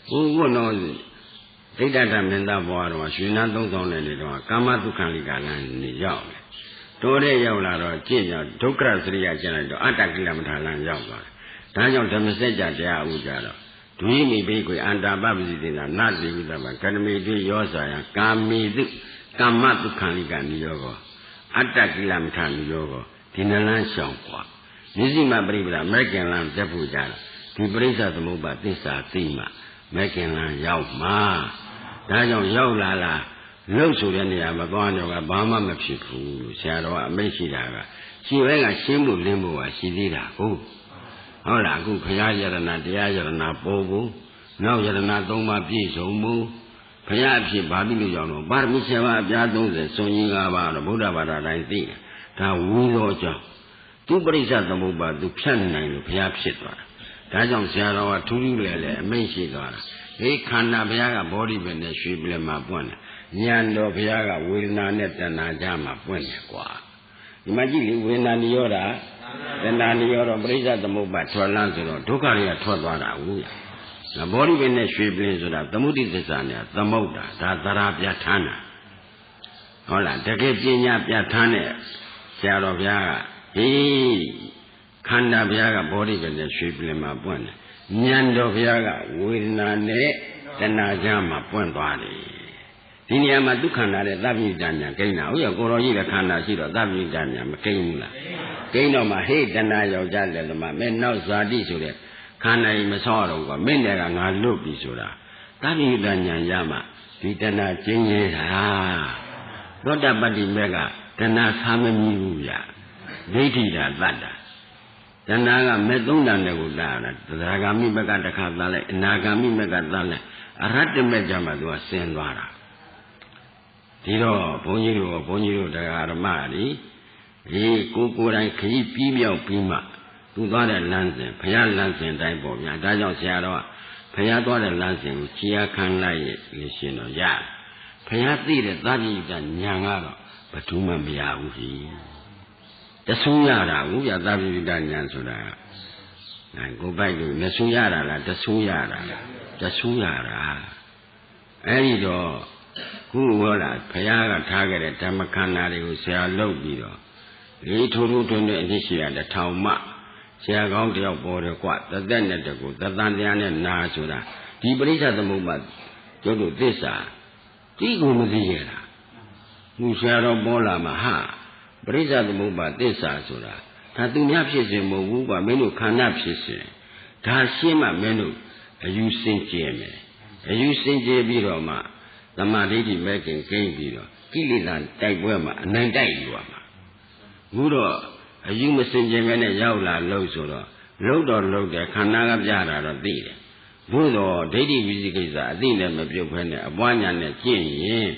ဘုရားတော်ဒိဋ္ဌတမင်းသားဘွားတော်ရွှေနန်း3000နဲ့နေတော့ကာမတုခံလိကလမ်းနေရောက်တယ်တိုးတဲ့ရောက်လာတော့ကြည့်ကြဒုက္ခစရိယကျန်လိုက်တော့အတ္တကိလမထာလမ်းရောက်သွားတယ်ဒါကြောင့်ဓမ္မစကြာတရားဥကြတော့ဒွိမိဘိကွေအန္တာပပစီတေနာနတိဝိတ္တဗကရမေတိရောစာယကာမိတုကာမတုခံလိကနိယောကောအတ္တကိလမထာနိယောကောဒီနလန်းရှောင်กว่าမြစ္စည်းမပရိပဒမဲခင်လန်းတက်ဖို့ကြတာဒီပရိစ္ဆသမုပ္ပါသစ္စာသိမှမဲခင်လန်းရောက်မှာဒါကြောင့်ရောက်လာလှုပ်ဆိုတဲ့နေရာမှာသွားတော့ကဘာမှမဖြစ်ဘူးလို့ဆရာတော်ကအမိန့်ရှိတာကရှင်ဘက်ကရှင်းဖို့လင်းဖို့ကရှိသေးတာဟုတ်လားအခုဘုရားယရဏတရားယရဏပေါ်ဖို့နောက်ယရဏ3ပါးပြည့်စုံမှုဘုရားအဖြစ်ဘာဖြစ်လို့ကြောင့်တော့ပါရမီ7ပါးအပြား30စွန်ကြီး5ပါးတော့ဗုဒ္ဓဘာသာတိုင်းသိတယ်ဒါဝိသောကြောင့်သူပရိစ္ဆသမုပ္ပါသူဖြတ်နိုင်လို့ဘုရားဖြစ်သွားတာဒါကြောင့်ဆရာတော်ကထူးထူးလဲလဲအမိန့်ရှိသွားတာဒီခန္ဓာဘုရားကဘောဓိပဲနဲ့ရွှေပြလဲမှာပွင့်တယ်ဉာဏ်တော်ဘုရားကဝေဒနာနဲ့တဏှာကြားမှာပွင့်တယ်ကွာဒီမှာကြည့်လေဝေဒနာနိရောဓတဏှာနိရောဓပရိစ္ဆသမုပ္ပါထွက်လန်းဆိုတော့ဒုက္ခတွေကထွက်သွားတာဟုတ်လားဘောဓိပဲနဲ့ရွှေပြင်းဆိုတာသမုဒိသစ္စာနဲ့သမုဒ္ဒါဒါသရာပြဋ္ဌာန်းတာဟုတ်လားတကယ်ပညာပြဋ္ဌာန်းတဲ့ဆရာတော်ဘုရားကခန္ဓာဘုရားကဘောဓိပဲနဲ့ရွှေပြင်းမှာပွင့်တယ်ဉာဏ်တော်ဘုရားကဝေဒနာနဲ့တဏှာကြားမှာပွင့်သွားတယ်ဒီနေရာမှာဒုက္ခန္တာတဲ့သဗ္ဗညုတဉာဏ်ကိန်းတာဟုတ်ရဲ့ကိုတော်ကြီးလည်းခန္ဓာရှိတော့သဗ္ဗညုတဉာဏ်မကိန်းဘူးလားကိန်းတော့မှဟေ့တဏှာယောက်ျားလည်းသမားမဲနောက်ဇာတိဆိုတဲ့ခန္ဓာကြီးမဆောက်တော့ဘူးကမင်းတွေကငါလွတ်ပြီဆိုတာသဗ္ဗညုတဉာဏ်ရမှဒီတဏှာကျင်းရဲတာသောတပတ္တိမေကတဏှာသာမမီဘူးဗျဒိဋ္ဌိတာတတ္တာတဏှာကမဲ့3တန်တဲ့ကိုတာတာသရဂာမိမကတစ်ခါသားလိုက်အနာဂာမိမကသားလိုက်အရဟတမေကြမှာသူကဆင်းသွားတာဒီတော့ဘုန်းကြီးတို့တရားဓမ္မတွေဒီကိုယ်တိုင်ခရီးပြီးမြောက်ပြီးမှသူသွားတဲ့လမ်းစဉ်ဘုရားလမ်းစဉ်တိုင်းပေါ့ဗျာဒါကြောင့်ဆရာတော်ကဘုရားသွားတဲ့လမ်းစဉ်ကိုခြေအားခံလိုက်ရရှင်တော့ရဘုရားသိတဲ့သတိတဉာဏ်ကတော့ဘယ်သူမှမရဘူးဟိတဆူရတာဟုတ်ဗျာသတိတဉာဏ်ဆိုတာကိုပိုက်လို့မဆူရတာလားတဆူရတာလားတဆူရတာအဲ့ဒီတော့ခုဟောလားဘုရားကထားခဲ့တဲ့ဓမ္မခန္ဓာတွေကိုဆရာလုပ်ပြီးတော့ဒီထိုးထွန်းတဲ့အသိရှိရတဲ့ထောင်မှဆရာကောင်းတယောက်ပေါ်တယ်ကွတသက်နဲ့တကူသတန်တရားနဲ့နာဆိုတာဒီပရိစ္ဆသမုပ္ပါကျုပ်တို့သစ္စာဒီကိုမသိရတာသူဆရာတော်ပေါ်လာမှာဟာပရိစ္ဆသမုပ္ပါသစ္စာဆိုတာဒါသူများဖြစ်စေမဟုတ်ဘူးကွမင်းတို့ခန္ဓာဖြစ်စေဒါရှင်းမှမင်းတို့အယူစင်ကြယ်မယ်အယူစင်ကြယ်ပြီးတော့မှသမာဓိတိမဲ့ခင်ကိန်းပြီးတော့ကိလေသာတိုက်ပွဲမှာအနိုင်တိုက်ယူရမှာအခုတော့အယူမစင်ကြယ်မဲ့နဲ့ရောက်လာလို့ဆိုတော့လုံတယ်ခန္ဓာကပြတာတော့သိတယ်သို့တော့ဒိဋ္ဌိဝိသိကိစ္စအသိနဲ့မပြုတ်ဖဲနဲ့အပွားညာနဲ့ကျင့်ရင်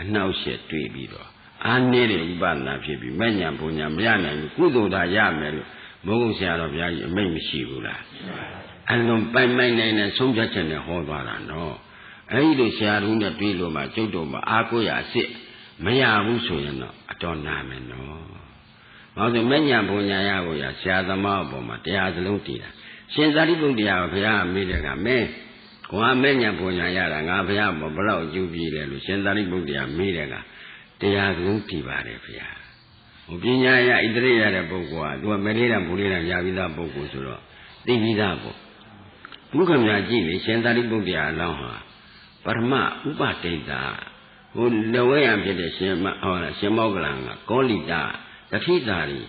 အနှောက်အယှက်တွေ့ပြီးတော့အာနေတဲ့ဥပဒနာဖြစ်ပြီးမဲ့ညာဘုံညာမရနိုင်ဘူးကုသိုလ်သာရမယ်လို့ဘုန်းကြီးဆရာတော်ဘုရားကြီးအမိန့်မရှိဘူးလားအလုံးပိုင်နိုင်ဆုံးဖြတ်ချက်နဲ့ဟောသွားတာနော်အဲဒီလိုဆရာတော်နဲ့တွေ့လို့မှကျုပ်တို့မှာအားကိုးရအစ်စ်မရဘူးဆိုရင်တော့အတော်နာမယ်နော်။ဘာလို့မဲ့ညာဘုံညာရကိုရဆရာသမားအပေါ်မှာတရားစလုံးတည်တာရှင်သာရိပုတ္တရာဘုရားမေးတယ်ကမင်းကွာမဲ့ညာဘုံညာရတာငါဘုရားဘလောက်အကျိုးပြည့်တယ်လို့ရှင်သာရိပုတ္တရာမေးတယ်ကတရားစလုံးတည်ပါတယ်ဘုရား။ဟိုပညာရဣတရိရတဲ့ပုဂ္ဂိုလ်ကသူကမလေးတာဘူလေးတာရပြီးသားပုဂ္ဂိုလ်ဆိုတော့သိပြီးသားပေါ့။ဘုခမညာကြည့်လေရှင်သာရိပုတ္တရာအလောင်းဟာပရမဥပတိတ်တာဟိုလဝဲရဖြစ်တဲ့ရှင်မောကလန်ကကောလိတာတတိတာရီ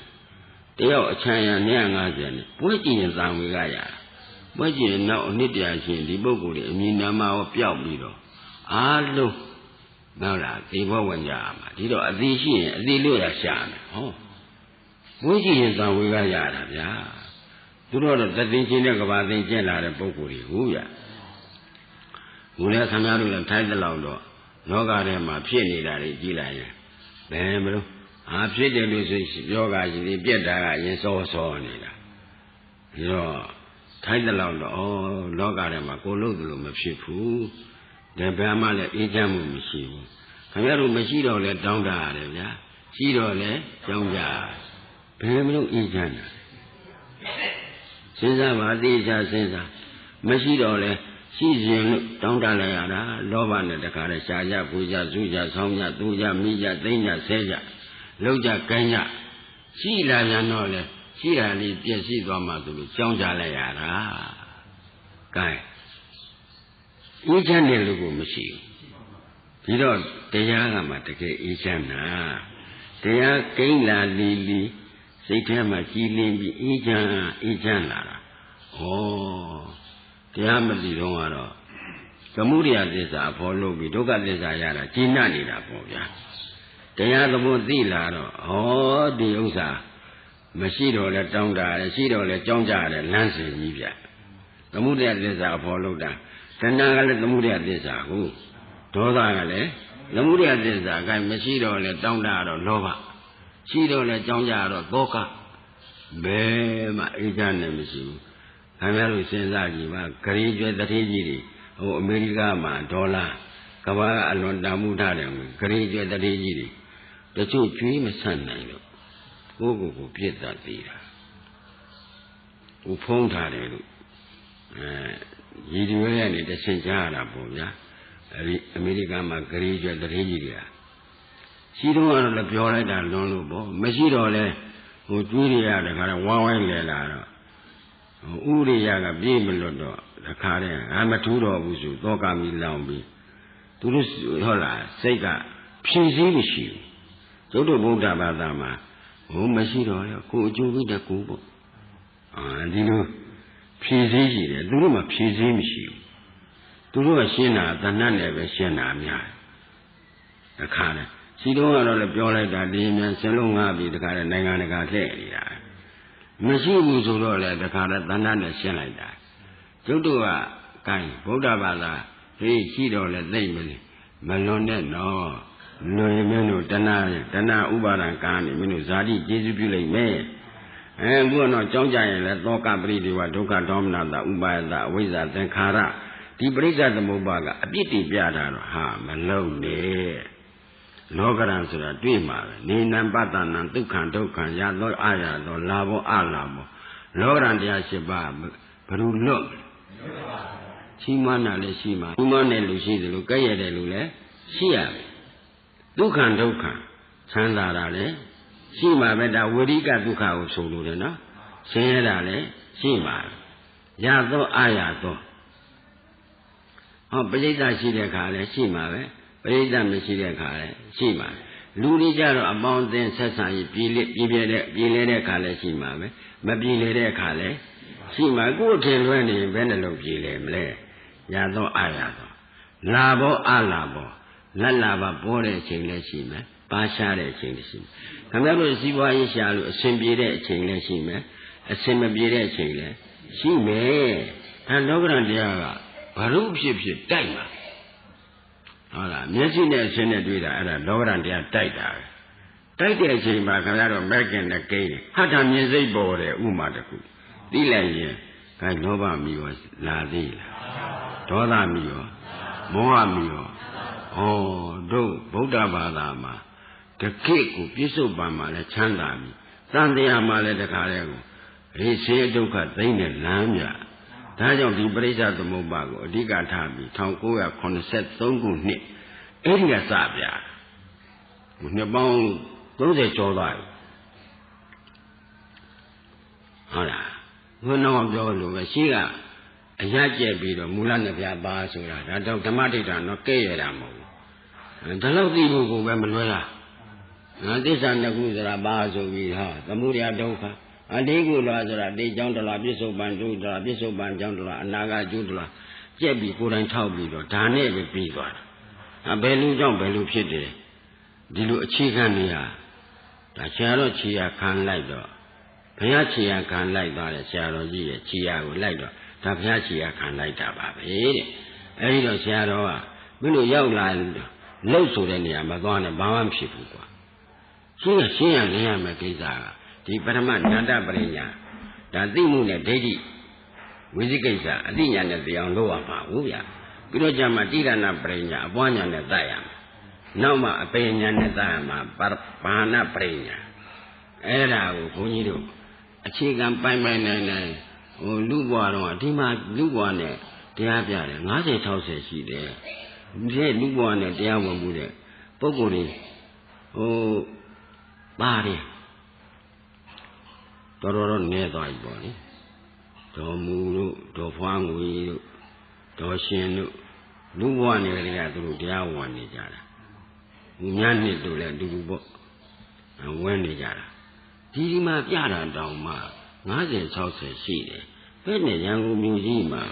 တယောက်အချမ်းရ250နဲ့ပွဲကြည့်ရင်သံဝေကရပွဲကြည့်ရင်နောက်အနှစ်တရာရှင်ဒီပုဂ္ဂိုလ်တွေအမည်နာမရောပျောက်ပြီးတော့အားလုံးနောက်လာဒီဘဝဝင်ကြမှာဒီတော့အသေးရှိရင်အသေးလို့ရရှာမယ်ဟောပွဲကြည့်ရင်သံဝေကရတာဗျာသူတို့တော့သတိချင်းနဲ့ကဘာသိကျင့်လာတဲ့ပုဂ္ဂိုလ်တွေဟုတ်ဗျာဘုရားခင်ဗျားတို့လည်းထိုက်တဲ့လောက်တော့ လောကထဲမှာဖြစ်နေတာတွေကြည့်လိုက်ရင်ဘယ်မလို့ဖြစ်တယ်လို့ဆိုယောဂရှိသေးပြက်တာကအရင်စောနေတာဒီတော့ထိုက်တဲ့လောက်တော့လောကထဲမှာကိုလို့လို့မဖြစ်ဘူးဒါဘယ်မှလည်းအေးချမ်းမှုမရှိဘူးခင်ဗျားတို့မရှိတော့လဲတောင်းတရတယ်ဗျာရှိတော့လဲကြောင်းကြဘယ်မလို့အေးချမ်းတာစဉ်းစားပါသိချစဉ်းစားမရှိတော့လဲရှိရင်လို့တောင်းတလိုက်ရတာလောဘနဲ့တခါတည်းရှားကြပူကြစုကြဆောင်းကြသူကြမိကြသိမ့်ကြဆဲကြလောက်ကြကိုင်းကြရှိလာပြန်တော့လေရှိတာလေးပြည့်စည်သွားမှသူလို့ကြောင်းကြလိုက်ရတာကဲအေးချမ်းတယ်လို့ကိုမရှိဘူးဒီတော့တရားကမှတကယ်အေးချမ်းတာတရားကိန်းလာလီစိတ်ထဲမှာကြည်လင်ပြီးအေးချမ်းလာတာတရားမသိတော့ကတော့သမုဒယသစ္စာဖော်လို့ပြီးဒုက္ခသစ္စာရတာကျဉ်းနေတာပေါ့ဗျာတရားသဘောသိလာတော့ဒီဥစ္စာမရှိတော့လဲတောင်းတာလဲရှိတော့လဲကြောင်းကြတယ်လမ်းစဉ်ကြီးဗျသမုဒယသစ္စာဖော်လို့တာတဏှာကလည်းသမုဒယသစ္စာကိုဒေါသကလည်းသမုဒယသစ္စာကမရှိတော့လဲတောင်းတာတော့လောဘရှိတော့လဲကြောင်းကြတော့သောကဘယ်မှအေးချမ်းနေမရှိဘူးခင်ဗျားတို့စဉ်းစားကြည့်ပါဂရီကျွဲတထေးကြီးတွေအမေရိကမှာဒေါ်လာကမ္ဘာကအလွန်တန်မှုထားတယ်ဂရီကျွဲတထေးကြီးတွေတချို့ကျွေးမဆန့်နိုင်လို့ကိုပြစ်တာသေးတာကိုဖုံးထားတယ်လို့ရည်ရွယ်ရနေတဆင်ကြရတာပေါ့ဗျာအဲဒီအမေရိကမှာဂရီကျွဲတထေးကြီးတွေကရှိတော့လည်းပြောလိုက်တာလွန်လို့ပေါ့မရှိတော့လဲကျွေးရတဲ့ခါတော့ဝိုင်းဝိုင်းလဲလာတော့ဥရိယကပြေးမလွတ်တော့တခါတည်းမထူးတော့ဘူးဆိုသောကမီလောင်ပြီးသူတို့ဟုတ်လားစိတ်ကဖြည့်စည်းမရှိဘူးကျုပ်တို့ဗုဒ္ဓဘာသာမှာမရှိတော့ရောကိုအကျိုးပြီးတကူပေါ့ဒီလိုဖြည့်စည်းရှိတယ်သူတို့မှဖြည့်စည်းမရှိဘူးသူတို့ကရှင်းတာတဏှတ်နဲ့ပဲရှင်းတာများတခါတည်းစီတော့ကတော့လည်းပြောလိုက်တာဒီမြန်စင်လုံးငါပြီးတခါတည်းနိုင်ငံတကာလှည့်နေတာမရှိဘူးဆိုတော့လေတခါတည်းတဏှတ်နဲ့ရှင်းလိုက်တာကျုပ်တို့ကကိုင်းဗုဒ္ဓဘာသာရှိတော့လေသိမလွန်နဲ့နော်လွန်ရင်မင်းတို့တဏှာဥပါဒံကာနေမင်းတို့ဇာတိကျေစုပြုလိုက်မယ်ဘုရားတော့ကြောင်းကြရင်လေသောကပရိဒီဝဒုက္ခဒေါမနတာဥပါယတာအဝိဇ္ဇာသင်္ခါရဒီပရိစ္ဆသမုပ္ပါကအပြစ်တွေပြတာတော့မလုံးနဲ့လောကရန်ဆိုတာတွေ့မှာပဲနေနံပတ္တနံဒုက္ခံဒုက္ခံရသောအာရသောလာဘောအလာဘောလောကရန်တရား၈ပါးဘယ်လိုလွတ်ရှိမှန်းတာလည်းရှိမှာဥမနဲ့လူရှိတယ်လို့ကြက်ရတယ်လို့လည်းရှိရမယ်ဒုက္ခံဒုက္ခံချမ်းသာတာလည်းရှိမှာပဲဒါဝိရိကဒုက္ခကိုဆိုလို့တယ်နော်ဆင်းရဲတာလည်းရှိမှာရသောအာရသောပရိစ္ဆာရှိတဲ့ခါလည်းရှိမှာပဲပရိသတ်မရှိတဲ့ခါလဲရှိမှာလူတွေကြတော့အပေါင်းအသင်းဆက်ဆံရေးပြည်လဲတဲ့ခါလဲရှိမှာပဲမပြည်လဲတဲ့ခါလဲရှိမှာကိုယ်ထင်လွဲနေဘယ်နှလုံးပြည်လဲမလဲရသောအာရသောလာဘောအလာဘောလက်လာပါပေါ်တဲ့အချိန်လဲရှိမယ်ပါရှားတဲ့အချိန်လဲရှိမယ်ခင်ဗျားတို့စီးပွားရေးရှာလို့အစဉ်ပြေတဲ့အချိန်လဲရှိမယ်အစဉ်မပြေတဲ့အချိန်လဲရှိမယ်အဲလောကရန်တရားကဘာလို့ဖြစ်တိုက်မှာဟုတ်လားမျက်စိနဲ့အရှင်းနဲ့တွေ့တာအဲ့ဒါလောကရန်တရားတိုက်တာပဲတိုက်တဲ့အချိန်မှာခင်ဗျားတို့မက်ကင်နဲ့ကိန်းတယ်ဟတ်တာမြင်စိတ်ပေါ်တယ်ဥမာတခုသိလိုက်ရင်အဲလောဘမီရောလာသေးလားဒေါသမီရောမောဟမီရောတို့ဗုဒ္ဓဘာသာမှာတကိကိုပြစ္ဆုတ်ပံမှာလဲချမ်းသာပြီတန်တရားမှာလဲတခါလဲကိုဆင်းရဲဒုက္ခသိမ့်တဲ့လမ်းမြဒါကြောင့်ဒီပရိစ္ဆသမုပ္ပါကိုအဓိကထားပြီး1983ခုနှစ်အဲ့ဒီကစပြနှစ်ပေါင်း30ကျော်သွားပြီဟုတ်လားဘုန်းတော်ပြောလို့ပဲရှိကအရကျက်ပြီးတော့မူလနှစ်ပြားပါဆိုတာဒါတော့ဓမ္မဒိဋ္ဌာနော်ကဲ့ရတာမဟုတ်ဘူးဒါလောက်သိဖို့ကိုပဲမလွယ်လားသစ္စာနှစ်ခုဆိုတာပါဆိုပြီးသမုဒယဒုက္ခအတိကုလားဆိုတာအတိကြောင့်တလားပြစ္ဆုတ်ပံဒုတလားပြစ္ဆုတ်ပံကြောင့်တလားအနာဂတ်ကျိုးတလားကြက်ပြီးကိုယ်တိုင်ထောက်ပြီးတော့ဒါနဲ့ပဲပြီးသွားတာဘယ်လူကြောင့်ဘယ်လူဖြစ်တယ်ဒီလိုအခြေခံနေရဒါဆရာတော်ခြေရခံလိုက်တော့ဘုရားခြေရခံလိုက်သွားတယ်ဆရာတော်ကြီးရဲ့ခြေရကိုလိုက်တော့ဒါဘုရားခြေရခံလိုက်တာပါပဲတဲ့အဲဒီတော့ဆရာတော်ကမင်းတို့ရောက်လာ လောက်ဆိုတဲ့နေရာမသွားနဲ့ဘာမှမဖြစ်ဘူးကွာရှင်းရလင်းရမယ်ကိစ္စကဒီပထမနန္တပရိညာဒါသိမှုနဲ့ဒိဋ္ဌိဝိသိကိစ္စအသိဉာဏ်နဲ့သိအောင်လုပ်ရမှာဟုတ်ဗျာပြီးတော့ကြမှာတိရဏပရိညာအပွားဉာဏ်နဲ့သတ်ရမှာနောက်မှအပေဉာဏ်နဲ့သတ်ရမှာဘာနာပရိညာအဲ့ဒါကိုဘုန်းကြီးတို့အခြေခံပိုင်နိုင်လူဘွားတော့ဒီမှာလူဘွားနဲ့တရားပြတယ်50-60ရှိတယ်ဒီလူဘွားနဲ့တရားဝင်မှုတဲ့ပုဂ္ဂိုလ်တွေပါတယ်တော်နဲသွားပြီပေါ့လေဒေါ်မူတို့ဒေါ်ဖွားငွေတို့ဒေါ်ရှင်တို့လူဘွားနဲ့ကလေးကသူတို့တရားဝင်နေကြတာညနှစ်တို့လည်းအတူတူပေါ့ဝင်နေကြတာဒီမှာပြတာတောင်မှ50-60ရှိတယ်ဘယ်နဲ့ရန်ကုန်မြို့ကြီးမှာ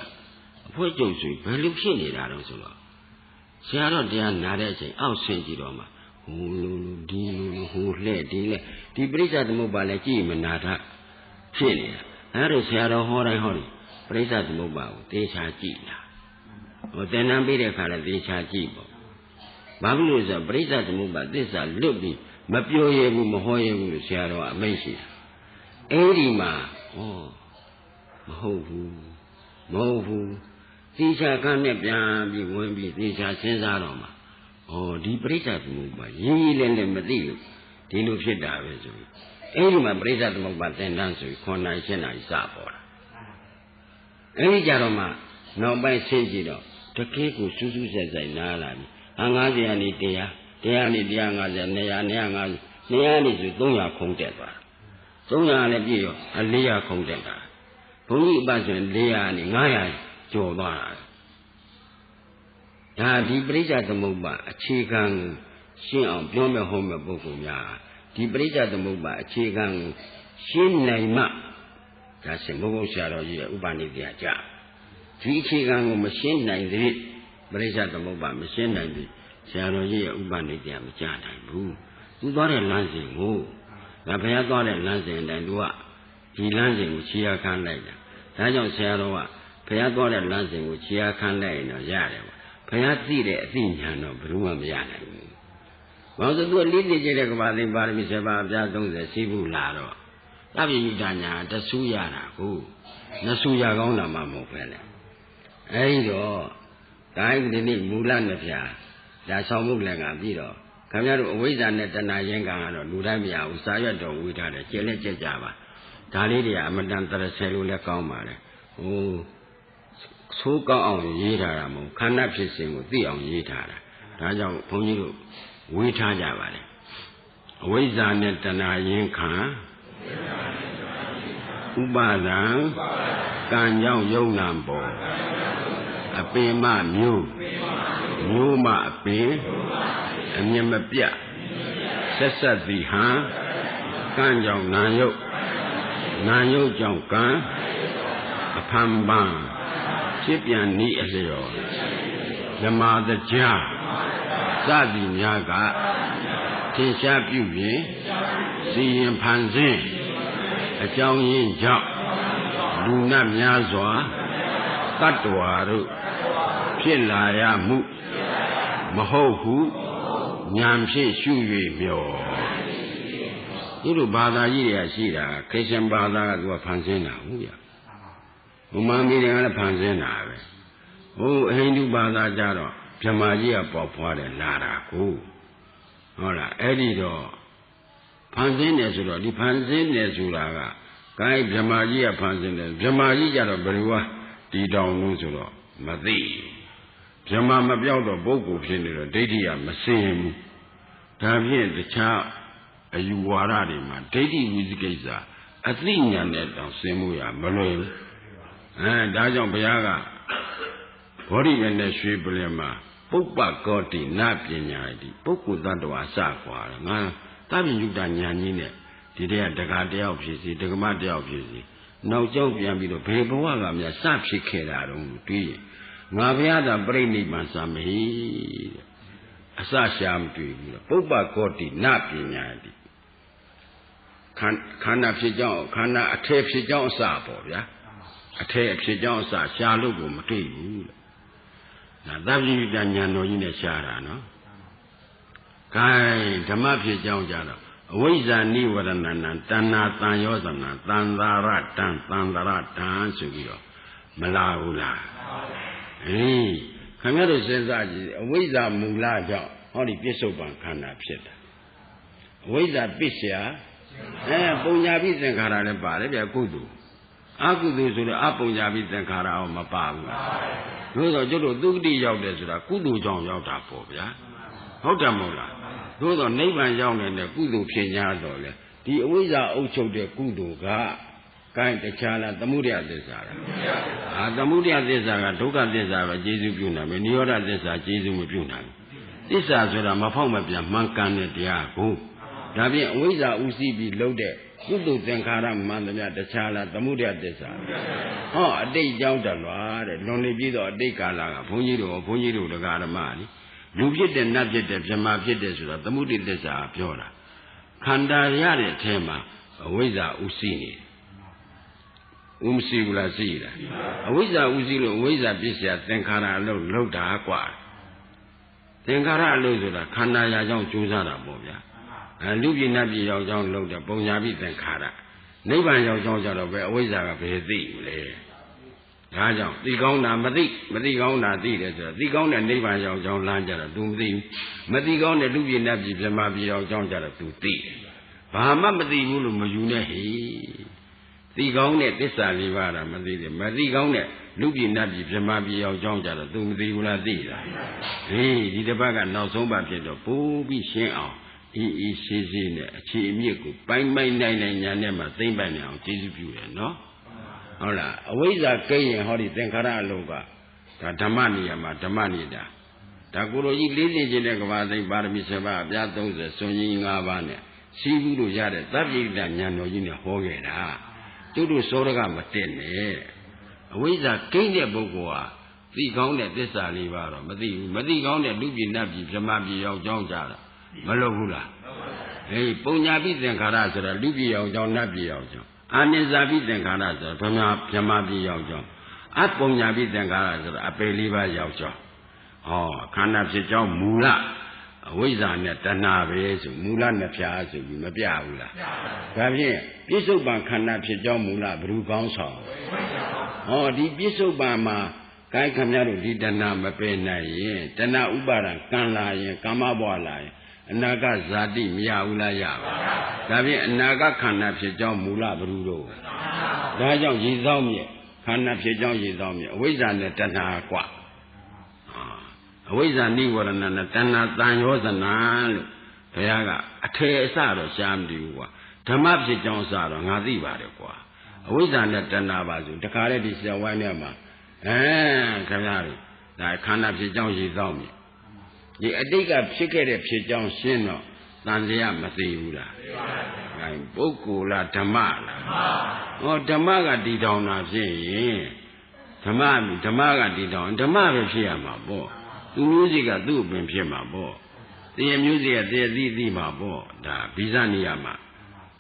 အဖွဲ့ချုပ်ဆိုဘယ်လိုဖြစ်နေတာတော့ဆိုတော့ဆရာတော်တရားနာတဲ့အချိန်အောက်ဆင်းကြည့်တော့မှဟိုလိုဒီလိုဟိုလှဲ့ဒီလက်ဒီပရိစ္ဆသမုပ္ပါလည်းကြည့်မနာထဖြစ်နေတာအဲ့ဒါဆရာတော်ဟောတိုင်းဟောတယ်ပရိစ္ဆသမုပ္ပါကိုသေချာကြည့်လာဟိုသင်္นานပေးတဲ့ခါလည်းသေချာကြည့်ပေါ့ဘာဖြစ်လို့ဆိုပရိစ္ဆသမုပ္ပါသစ္စာလွတ်ပြီးမပြောရဘူးမဟောရဘူးလို့ဆရာတော်ကအမိန့်ရှိတာအဲ့ဒီမှာမဟုတ်ဘူးသေချာကနဲ့ပြန်ပြီးဝင်ပြီးသေချာစဉ်းစားတော့မှာဒီပရိစ္ဆသမုပ္ပါရင်းလည်းမသိလို့ဒီလိုဖြစ်တာပဲဆိုပြီးအဲ့ဒီမှာပရိစ္ဆသမုပ္ပါသင်္นานဆိုပြီး9 နာရီ10 နာရီစပေါ်တာအဲ့ဒီကြတော့မှနောက်ပိုင်းဆင်းကြည့်တော့တကယ်ကိုစူးစူးဆက်ဆက်နားလာပြီ50ရာနေ100နေ150 200 250 200နေဆို300ခုံတက်သွား300လည်းပြည့်ရော400ခုံတက်တာဘုန်းကြီးအပတ်ဆိုရင်400နေ900ကျော်သွားတာဒါဒီပရိစ္ဆသမုပ္ပါအခြေခံကိုရှင်းအောင်ပြောမဲ့ဟောမဲ့ပုဂ္ဂိုလ်များဒီပရိစ္ဆသမုပ္ပါအခြေခံကိုရှင်းနိုင်မှဒါရှင်ဘုန်းဆရာတော်ကြီးရဲ့ဥပနိဒေယကြဒီအခြေခံကိုမရှင်းနိုင်သေးပရိစ္ဆသမုပ္ပါမရှင်းနိုင်သေးဆရာတော်ကြီးရဲ့ဥပနိဒေယမကြနိုင်ဘူးသူသွားတဲ့လမ်းစဉ်ကိုဒါဘုရားသွားတဲ့လမ်းစဉ်အတိုင်းသူကဒီလမ်းစဉ်ကိုခြေရခံလိုက်တာဒါကြောင့်ဆရာတော်ကဘုရားသွားတဲ့လမ်းစဉ်ကိုခြေရခံလိုက်ရင်တော့ရတယ်ပေါ့ဘုရားသိတဲ့အသိဉာဏ်တော့ဘယ်လိုမှမရနိုင်ဘူးဘာလို့သူကလေးနေကြတဲ့ကမ္ဘာသိပါရမီ7ပါးအပြား30ရှိဘူးလာတော့သဗ္ဗညုတညာတဆူရတာကိုနဆူရကောင်းတာမှမဟုတ်ပဲလေအဲဒီတော့တိုင်းဒီနေ့မူလနဲ့ဖြာဒါဆောင်မှုလည်းကပြီးတော့ခင်ဗျားတို့အဝိဇ္ဇာနဲ့တဏှာရင်ကံကတော့လူတိုင်းမရဘူးစာရွက်တော်ဝေထားတယ်ကျက်လက်ကြက်ကြပါဒါလေးတွေကအမတန်တရဆယ်လို့လည်းကောင်းပါလေဟိုသိုးကောင်းအောင်ရေးထားတာမဟုတ်ခန္ဓာဖြစ်စဉ်ကိုသိအောင်ရေးထားတာဒါကြောင့်ဘုန်းကြီးတို့ဝေထားကြပါလေအဝိဇ္ဇာနဲ့တဏှာရင်ခံဥပါဒံကံကြောင့်ယုံနာပေါ်အပင်မမျိုးမအပင်အမြင်မပြတ်ဆက်ဆက်သည်ဟံကံကြောင့်နာယုတ်ကြောင့်ကံအဖန်ပန်းဖြစ်ပြန်ဤအလျော်ဓမ္မတကြားစသည်များကထင်ရှားပြုပြင်စီရင်ဖန်ဆင်းအကြောင်းရင်းကြောင့်လူနတ်များစွာတတ္တဝါတို့ဖြစ်လာရမှုမဟုတ်ဟုဉာဏ်ဖြင့်ရှု၍မျောဒီလိုဘာသာကြီးတွေကရှိတာခရစ်ယာန်ဘာသာကသူကဖန်ဆင်းတာဟုတ်ရဘုမာမီတွေကလည်းဖန်ဆင်းတာပဲဟိုဟိန္ဒူဘာသာကြတော့ဗြဟ္မာကြီးကပေါ်ဖွားတယ်လာတာကိုဟုတ်လားအဲ့ဒီတော့ဖန်ဆင်းတယ်ဆိုတော့ဒီဖန်ဆင်းတယ်ဆိုတာကကိုင်းဗြဟ္မာကြီးကဖန်ဆင်းတယ်ဗြဟ္မာကြီးကြတော့ဘယ်လိုဟာဒီတောင်လို့ဆိုတော့မသိဗြဟ္မာမပြောက်တော့ပုဂ္ဂိုလ်ဖြစ်နေတော့ဒိဋ္ဌိကမစင်ဘူးဒါဖြင့်တခြားအယူဝါဒတွေမှာဒိဋ္ဌိဝိသိကိစ္စအသိဉာဏ်နဲ့တောင်စင်မှုရမလွယ်ဘူးဒါကြောင့်ဘုရားကဘောဓိမနဲ့ရွှေပလင်မှာပုပ္ပကောတိနပညာတိပုဂ္ဂိုလ်တ attva စကွာငါသဗ္ဗညုတဉာဏ်ကြီးနဲ့ဒီတည်းကဒကာတယောက်ဖြစ်စီဒကမတယောက်ဖြစ်စီနောက်ကျောင်းပြန်ပြီးတော့ဘယ်ဘဝကများစဖြစ်ခဲ့တာတော့တွေးရင်ငါဘုရားသာပြိဋိဘံစမဟိတဲ့အစရှာမတွေ့ဘူးပုပ္ပကောတိနပညာတိခန္ဓာဖြစ်ကြောင်းခန္ဓာအထည်ဖြစ်ကြောင်းအစပေါ့ဗျာအထည်အဖြစ်ကြောင်းအစရှာလို့ကိုမတွေ့ဘူးတဲ့ဒါသဗ္ဗညုတဉာဏ်တော်ကြီးနဲ့ရှာတာနော် gain Dhammaဖြစ်ကြောင်းကြတော့အဝိဇ္ဇာနိဝရဏနံတဏ္ဏတန်ယောဇနံတန်သာရတံတန်တရတံဆိုပြီးတော့မလာဘူးလားခင်ဗျားတို့စဉ်းစားကြည့်အဝိဇ္ဇာမူလကြောင့်ဟောဒီပြစ္ဆုတ်ပံခန္ဓာဖြစ်တာအဝိဇ္ဇာပစ္စယပုံညာပိသင်္ခါရလည်းပါတယ်ဗျာကုသိုလ်အကုသိုလ်ဆိုတော့အပုံညာပိသင်္ခါရအောင်မပါဘူးလားတို့တော့ကျတို့သုဂတိရောက်တယ်ဆိုတာကုသိုလ်ကြောင့်ရောက်တာပေါ့ဗျာဟုတ်တယ်မဟုတ်လားတို့တော့နိဗ္ဗာန်ရောက်နေတဲ့ကုသိုလ်ဖြစ်냐တော့လေဒီအဝိဇ္ဇာအုပ်ချုပ်တဲ့ကုသိုလ်ကကိုင်းတခြားလားသမုဒယသစ္စာလားသမုဒယသစ္စာကဒုက္ခသစ္စာပဲကျေစုပြုနိုင်မယ်နိရောဓသစ္စာကျေစုမပြုနိုင်ဘူးသစ္စာဆိုတာမဖောက်မပြန်မှန်ကန်တဲ့တရားကိုဒါဖြင့်အဝိဇ္ဇာဥသိပြီးလှုပ်တဲ့ကုသိုလ်သင်္ခါရမှန်သမျှတခြားလားသမုဒယသစ္စာဟောအတိတ်ကြောင့်တလွားတဲ့လွန်နေပြီးတော့အတိတ်ကာလကဘုန်းကြီးတို့တရားဓမ္မလေလူဖြစ်တဲ့နတ်ဖြစ်တဲ့ဗြဟ္မာဖြစ်တဲ့ဆိုတာသမုဒိသစ္စာပြောတာခန္ဓာရတဲ့အထဲမှာအဝိဇ္ဇာဥသိနေဥမရှိဘူးလားသိလားအဝိဇ္ဇာဥသိလို့အဝိဇ္ဇာပစ္စယသင်္ခါရအလုံးလောက်တာกว่าသင်္ခါရအလုံးဆိုတာခန္ဓာရာကြောင့်ကျိုးစားတာပေါ့ဗျာလူပြည်နတ်ပြည်ရောက်ကြောင်းလောက်တဲ့ပုံညာပိသင်္ခါရနိဗ္ဗာန်ရောက်ကြောင်းကြတော့ပဲအဝိဇ္ဇာကဘယ်သိမလဲဒါကြောင့်သိကောင်းတာမသိကောင်းတာသိတယ်ဆိုတော့သိကောင်းတဲ့နိဗ္ဗာန်ရောက်ကြောင်းလမ်းကြတော့ तू မသိဘူးမသိကောင်းတဲ့လူပြည်နတ်ပြည်ဗြဟ္မာပြည်ရောက်ကြောင်းကြတော့ तू သိတယ်ဘာမှမသိဘူးလို့မယူနဲ့ဟိသိကောင်းတဲ့သစ္စာလေးပါးတာမသိတယ်မသိကောင်းတဲ့လူပြည်နတ်ပြည်ဗြဟ္မာပြည်ရောက်ကြောင်းကြတော့ तू မသိဘူးလားသိလားဒီတစ်ပတ်ကနောက်ဆုံးပတ်ဖြစ်တော့ပိုးပြီးရှင်းအောင်အေးရှင်းနဲ့အခြေအမြစ်ကိုပိုင်းနိုင်ညာနဲ့မှသိမ့်ပိုင်နေအောင်ကျေးဇူးပြုတယ်နော်ဟုတ်လားအဝိဇ္ဇာကိန်းရင်ဟောဒီသင်္ခါရအလုံးကဒါဓမ္မနေရာမှာဓမ္မနေတာဒါကိုလိုကြီးလေးသိခြင်းတဲ့ကဘာသိပါရမီ7ပါးအပြား30စွန်ကြီး5ပါးနဲ့စီးဘူးလို့ရတဲ့သဗ္ဗိတဉာဏ်တော်ကြီးနဲ့ဟောခဲ့တာတို့စောရကမတက်နဲ့အဝိဇ္ဇာကိန်းတဲ့ပုဂ္ဂိုလ်ဟာသိကောင်းတဲ့သစ္စာလေးပါတော့မသိဘူးမသိကောင်းတဲ့လူပြည်နတ်ပြည်ဗြဟ္မာပြည်ရောက်ကြောင်းကြတာမလုပ်ဘူးလားပုံညာပိသင်္ခါရဆိုတာလူပြည်ရောက်ကြောင်းနတ်ပြည်ရောက်ကြောင်းအာနိဇာပိသင်္ခါရဆိုတာဗြဟ္မာပြည်ရောက်ကြောင်းအပုံညာပိသင်္ခါရဆိုတာအပေလေးပါးရောက်ကြောင်းခန္ဓာဖြစ်ကြောင်းမူလအဝိဇ္ဇာနဲ့တဏှာပဲဆိုမူလနှစ်ဖြာဆိုပြီးမပြဘူးလားဒါဖြင့်ပြစ္ဆုတ်ပံခန္ဓာဖြစ်ကြောင်းမူလဘ누구ကောင်းဆောင်ဒီပြစ္ဆုတ်ပံမှာကိုင်းခမရတို့ဒီတဏှာမပယ်နိုင်ရင်တဏှာဥပါဒံကံလာရင်ကာမဘဝလာရင်အနာဂတ်ဇာတိမရဘူးလားရပါဒါဖြင့်အနာဂတ်ခန္ဓာဖြစ်ကြောင်းမူလဘ누구တို့ဒါကြောင့်ရည်သောမြဲခန္ဓာဖြစ်ကြောင်းရည်သောမြဲအဝိဇ္ဇာနဲ့တဏှာกว่าအဝိဇ္ဇာနိဝရဏနဲ့တဏှာတန်ရောဇနာလို့ဘုရားကအထေအစတော့ရှားမတည်ဘူးကွာဓမ္မဖြစ်ကြောင်းစတော့ငါသိပါတယ်ကွာအဝိဇ္ဇာနဲ့တဏှာပါဆိုတခါတည်းဒီဆရာဝိုင်းထဲမှာခင်ဗျားတို့ဒါခန္ဓာဖြစ်ကြောင်းရည်သောမြဲဒီအတိတ်ကဖြစ်ခဲ့တဲ့ဖြစ်ကြောင်းရှင်းတော့တန်စရာမသိဘူးလားပုဂ္ဂိုလ်လားဓမ္မလားဓမ္မကတည်ထောင်တာဖြစ်ရင်ဓမ္မကတည်ထောင်ဓမ္မပဲဖြစ်ရမှာပေါ့သူမျိုးစီကသူ့အပင်ဖြစ်မှာပေါ့တရားမျိုးစီကတရားသိမှာပေါ့ဒါဗိဇနိယမှာ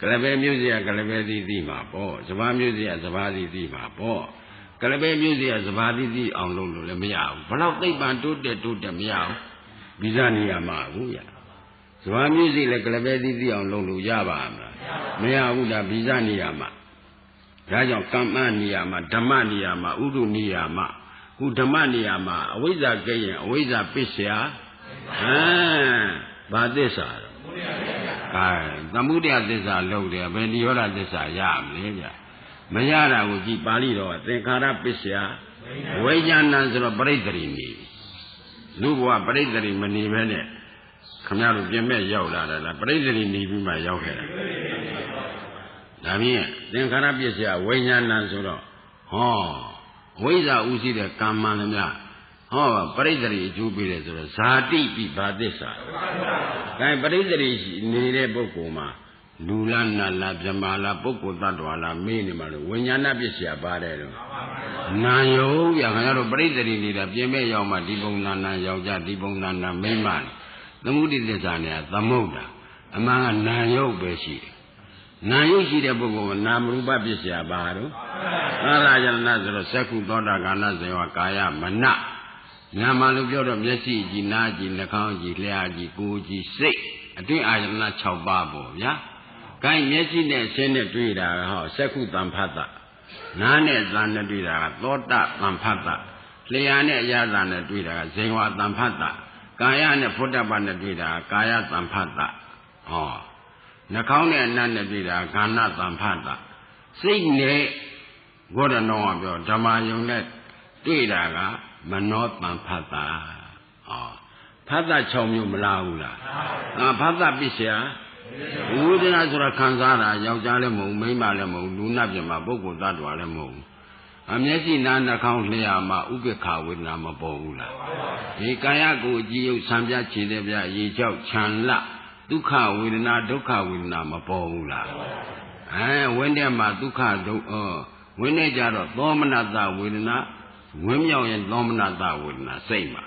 ကလပဲမျိုးစီကကလပဲသိမှာပေါ့စဘာမျိုးစီကစဘာသိမှာပေါ့ကလပဲမျိုးစီကစဘာသိအောင်လုပ်လို့လည်းမရဘူးဘလောက်သိပ္ပံတိုးတက်မရဘူးဗိဇနိယမှာဘူးရစဘာမျိုးစီလည်းကလပဲသိအောင်လုပ်လို့ရပါမလားမရဘူးဒါဗိဇနိယမှာဒါကြောင့်ကမ္မနိယမှာဓမ္မနိယမှာဥဒုနိယမှာခုဓမ္မနိယမှာအဝိဇ္ဇာကိရင်အဝိဇ္ဇာပစ္စယဘာသစ္စာတော့သမုဒယသစ္စာလုံးတယ်ဘယ်နိရောဓသစ္စာရမလဲဗျမရတာကိုကြည်ပါဠိတော်ကသင်္ခါရပစ္စယဝိညာဏဆိုတော့ပရိစ္ဆေရီနေလူဘဝပရိစ္ဆေရီမနေပဲနဲ့ခမရတို့ပြင်မဲ့ရောက်လာတာလားပရိစ္ဆေရီနေပြီးမှရောက်ခဲ့တာဒါဖြင့်သင်္ခါရပစ္စယဝိညာဏဆိုတော့ဝိဇ္ဇာဥရှိတဲ့ကမ္မန်လည်းများပရိစ္ဆေရီအကျိုးပေးတယ်ဆိုတော့ဇာတိပိဘာသစ္စာဒါပရိစ္ဆေရီနေတဲ့ပုဂ္ဂိုလ်မှာလူလားနတ်လားဗြဟ္မာလားပုဂ္ဂိုလ်တ attva လားမေးနေမှာလို့ဝိညာဏပစ္စယပါတယ်တော့နာယုံဗျာခင်ဗျားတို့ပရိစ္ဆေရီနေတာပြင်မဲ့ရောက်မှဒီပုံနာယောက်ျားဒီပုံနာမိန်းမသမုဒိသစ္စာနဲ့သမုဒ္ဒါအမှန်ကနာယုတ်ပဲရှိတယ်နာယုတ်ရှိတဲ့ပုဂ္ဂိုလ်ကနာမရူပပစ္စယပါတော့သာရယရဏဆိုတော့သက္ခုသောတာကာဏဇေဝကာယမန ညာမှာလို့ပြောတော့မျက်စိကြည့်နားကြည့်နှာခေါင်းကြည့်လျှာကြည့်ကိုယ်ကြည့်စိတ်အတွင်းအာယတနာ6ပါးပေါ့ဗျာ။ကိုင်းမျက်စိနဲ့ဆင်းနဲ့တွေ့တာဟောစက္ခုတံဖတ်တာနားနဲ့သံနဲ့တွေ့တာကသောတတံဖတ်တာလျှာနဲ့အရသာနဲ့တွေ့တာကဇိဝတံဖတ်တာကာယနဲ့ဖုဒ္ဓဘာနဲ့တွေ့တာကာယတံဖတ်တာဟောနှာခေါင်းနဲ့အနတ်နဲ့တွေ့တာကာဏတံဖတ်တာစိတ်နဲ့ဘုရားတော်ကပြောဓမ္မယုံနဲ့တွေ့တာကမနောတံဖတ်တာဟောဖတ်တာ6မျိုးမလားဘူးလားဖတ်တာပစ္စယဝိဒနာဆိုတာခံစားတာယောက်ျားလည်းမဟုတ်မိန်းမလည်းမဟုတ်လူနာပြမှာပုဂ္ဂိုလ်သတ္တဝါလည်းမဟုတ်အမျက်စိနားနှာခေါင်းလျှာမှာဥပေက္ခဝေဒနာမပေါ်ဘူးလားဒီကာယကိုအကြည့်ရုပ်ဆံပြခြေတဲ့ပြရေချောက်ခြံလဒုက္ခဝေဒနာဒုက္ခဝေဒနာမပေါ်ဘူးလားဝင်းထဲမှာဒုက္ခဒုက္ခဝင်းထဲကြတော့သောမနတဝေဒနာဝင်းမြောက်ရင်သောမနတဝေဒနာစိတ်မှာ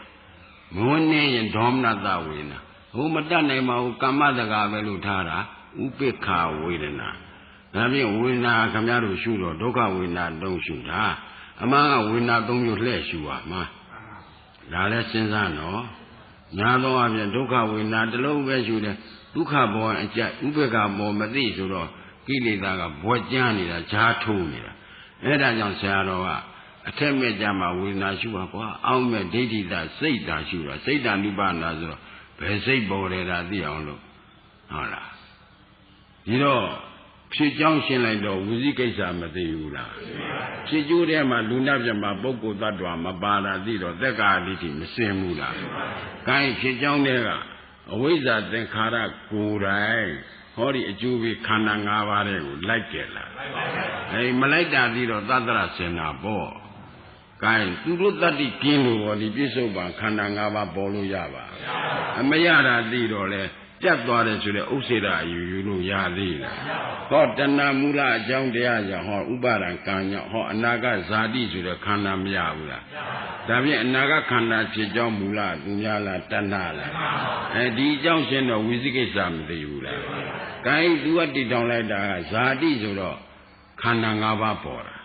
မဝင်းနေရင်ဒေါမနတဝေဒနာဟိုမတတ်နိုင်ပါဘူးကမ္မတကာပဲလို့ထားတာဥပေက္ခဝေဒနာဒါဖြင့်ဝေဒနာခင်ဗျားတို့ရှုတော့ဒုက္ခဝေဒနာတုံးရှုတာအမှန်ကဝေဒနာ3မျိုးလှည့်ရှုပါမှာဒါလည်းစဉ်းစားနော်ညာသောအပြင်ဒုက္ခဝေဒနာတစ်လုံးပဲရှုတယ်ဒုက္ခဘောအကြိုက်ဥပေက္ခဘောမသိဆိုတော့ကိလေသာကဘွက်ကျမ်းနေတာဈာထိုးနေတာအဲ့ဒါကြောင့်ဆရာတော်ကအထက်မဲ့ကြမှာဝေဒနာရှုပါကွာအောက်မဲ့ဒိဋ္ဌိတာစိတ်တာရှုတာစိတ်တာနိဗ္ဗာန်ဆိုတော့ဘယ်စိတ်ပေါ်တယ်ဒါသိအောင်လို့ဟုတ်လားဒီတော့ဖြစ်ကြောင်းရှင်းလိုက်တော့ဝိသိကိစ္စမသိဘူးလားဖြစ်ကျိုးထဲမှာလူနာပြမှာပုဂ္ဂိုလ်သတ္တဝါမပါတာသိတော့သက်္ကာဒိဋ္ဌိမစင်ဘူးလားကိုင်းဖြစ်ကြောင်းတွေကအဝိဇ္ဇာသင်္ခါရကိုယ်တိုင်ဟောဒီအကျိုးပြီးခန္ဓာ၅ပါးတွေကိုလိုက်ကြလားမလိုက်တာသိတော့သတ္တရစင်တာပေါ့ကိုင်းသူတို့တတ္တိပြင်းလို့ဟောဒီပြစ္ဆုတ်ပံခန္ဓာ၅ပါးပေါ်လို့ရပါမရတာသိတော့လဲပြတ်သွားတယ်ဆိုတဲ့ဥစ္စေတာယူလို့ရသေးလားဟောတဏ္ဍမူလအကြောင်းတရားကြောင့်ဟောဥပါဒံကံကြောင့်ဟောအနာဂတ်ဇာတိဆိုတဲ့ခန္ဓာမရဘူးလားဒါဖြင့်အနာဂတ်ခန္ဓာဖြစ်ကြောင်းမူလသူများလားတဏ္ဍလားဒီအကြောင်းရှင်းတော့ဝိသိကိစ္စမသိဘူးလားကိုင်းသူကတည်တောင်းလိုက်တာကဇာတိဆိုတော့ခန္ဓာ၅ပါးပေါ်တာ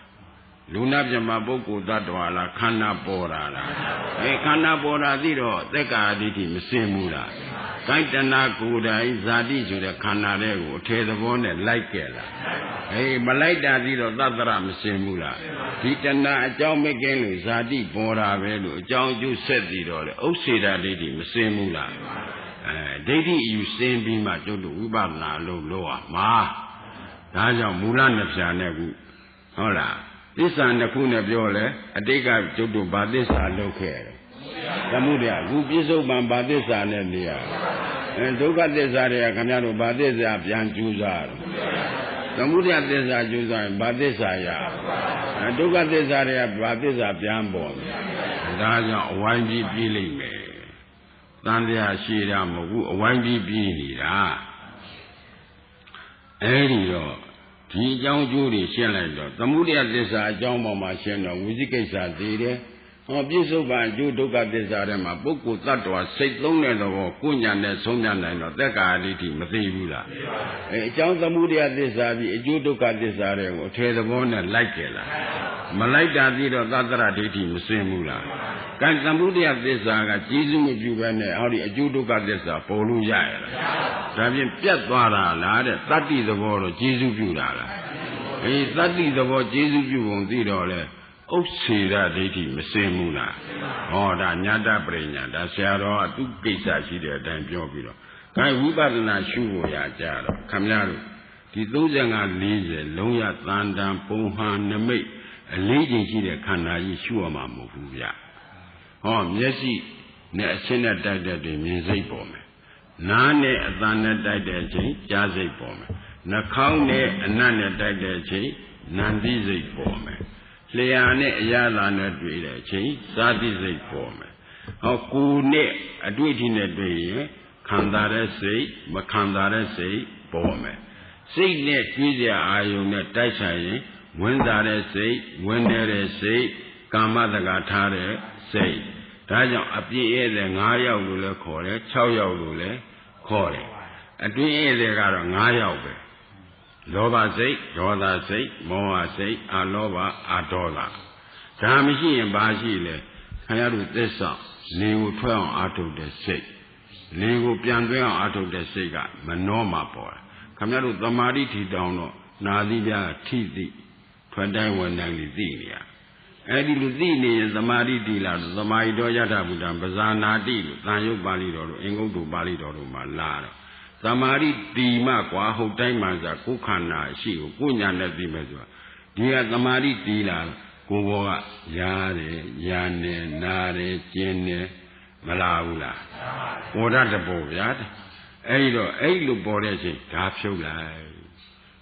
လူနာပြမပုဂ္ဂိုလ်သတ္တဝါလားခန္ဓာပေါ်တာလားခန္ဓာပေါ်တာသိတော့သက်္ကာဒိဋ္ဌိမစင်ဘူးလားကိုင်းတဏကိုယ်တိုင်ဇာတိဆိုတဲ့ခန္ဓာတွေကိုအထေသဘောနဲ့လိုက်ခဲ့လားမလိုက်တာသိတော့သတ္တရမစင်ဘူးလားဒီတဏအကြောင်းမကင်းလို့ဇာတိပေါ်တာပဲလို့အကြောင်းအကျိုးဆက်ပြီးတော့လေဥစ္စေတာဒိဋ္ဌိမစင်ဘူးလားဒိဋ္ဌိအယူစင်ပြီးမှကျုပ်တို့ဝိပဿနာလို့လို့ရမှာဒါကြောင့်မူလနှစ်ဖြာနဲ့ခုဟုတ်လားသစ္စာနှစ်ခုနဲ့ပြောလဲအတိတ်ကကျုပ်တို့ဗာသစ္စာလုပ်ခဲ့တယ်သမုဒယအခုပြစ္ဆုတ်ပံဗာသစ္စာနဲ့နေရဒုက္ခသစ္စာတွေကခင်ဗျားတို့ဗာသစ္စာပြန်ကျူးစားတယ်သမုဒယသစ္စာကျူးစားရင်ဗာသစ္စာရဒုက္ခသစ္စာတွေကဗာသစ္စာပြန်ပေါ်ဒါကြောင့်အဝိုင်းကြီးပြေးလိမ့်မယ်တန်တရားရှိတာမဟုတ်ဘူးအဝိုင်းကြီးပြေးနေတာအဲဒီတော့ဒီအကြောင်းကျိုးတွေရှင်းလိုက်တော့သမုဒယသစ္စာအကြောင်းပေါ်မှာရှင်းတော့ဝိသိကိစ္စသိတယ်ဟောပြစ္ဆုတ်ပံအကျိုးဒုက္ခသစ္စာထဲမှာပုဂ္ဂိုလ်တ attva စိတ်သုံးတဲ့သဘောကိုညာနဲ့ဆုံးဖြတ်နိုင်တော့သက်္ကာဒိဋ္ဌိမသိဘူးလားအကြောင်းသမုဒယသစ္စာပြီးအကျိုးဒုက္ခသစ္စာတွေကိုအထေသဘောနဲ့လိုက်ကြလားမလိုက်တာပြီးတော့သတ္တရဒိဋ္ဌိမစင်ဘူးလားကံသမုဒယသစ္စာကကျေစုမပြုဘဲနဲ့ဟောဒီအကျိုးဒုက္ခသစ္စာပေါ်လို့ရရလားဒါဖြင့်ပြတ်သွားတာလားတဲ့တတ္တိသဘောတော့ကျေစုပြုတာလားတတ္တိသဘောကျေစုပြုပုံသိတော့လေဥစ္စေရဒိဋ္ဌိမစင်ဘူးလားဟောဒါညာတပရိညာဒါဆရာတော်ကသူ့ကိစ္စရှိတဲ့အတိုင်းပြောပြီးတော့ခိုင်ဝိပဿနာရှုဖို့ရကြတော့ခမများတို့ဒီ35-40လုံးရသန္တံပုံဟံနမိတ်အလေးချိန်ရှိတဲ့ခန္ဓာကြီးရှုရမှာမဟုတ်ဘူးဗျဟောမျက်စိနဲ့အချင်းနဲ့တိုက်တဲ့တွင်မြင်စိတ်ပေါ်မယ်နားနဲ့အသံနဲ့တိုက်တဲ့အချိန်ကြားစိတ်ပေါ်မယ်နှာခေါင်းနဲ့အနံ့နဲ့တိုက်တဲ့အချိန်နံသိစိတ်ပေါ်မယ်လျှာနဲ့အရာသာနဲ့တွေ့တဲ့အချိန်သာတိစိတ်ပေါ်မယ်ဟောကိုယ်နဲ့အတွေ့အထိနဲ့တွေ့ရင်ခံစားတဲ့စိတ်မခံစားတဲ့စိတ်ပေါ်မယ်စိတ်နဲ့တွေ့ကြအာယုံနဲ့တိုက်ဆိုင်ရင်ဝင်စားတဲ့စိတ်ဝင်နေတဲ့စိတ်ကာမတက္ကထားတဲ့စိတ်ဒါကြောင့်အပြည့်ဧည့်တဲ့9ယောက်လို့လည်းခေါ်တယ်6ယောက်လို့လည်းခေါ်တယ်အတွင်းဧည့်တဲ့ကတော့9ယောက်ပဲလောဘစိတ်ဒေါသစိတ်မောဟစိတ်အလောဘအဒေါသဒါမရှိရင်ဘာရှိလဲ ခရတို့သစ္စာလင်ကိုထွက်အောင်အားထုတ်တဲ့စိတ်လင်ကိုပြန်သွင်းအောင်အားထုတ်တဲ့စိတ်ကမနှောမှာပေါ်တယ်ခမရတို့သမာဓိထီတောင်းတော့နာသီးပြားထိသိထွက်တိုင်းဝင်တိုင်းလေးသိနေရအဲ့ဒီလိုသိနေရင်သမာဓိတည်လာတော့သမာဓိတော်ယထာဘုဒ္ဓံပဇာနာတိလို့သံယုတ်ပါဠိတော်တို့အင်္ဂုတ္တပါဠိတော်တို့မှာလာတော့သမာဓိတည်မှကွာဟုတ်တိုင်းမှဆိုကိုယ်ခန္ဓာရှိကိုကိုယ်ညာနဲ့သိမယ်ဆိုတာဒီကသမာဓိတည်လာကိုယ်ဘောကရားနေနာတယ်ကျင်းတယ်မလားဘူးလားပေါ်တတ်တဲ့ပေါ်ဗျာအဲ့တော့အဲ့လိုပေါ်တဲ့အချိန်ဓာဖြုတ်လိုက်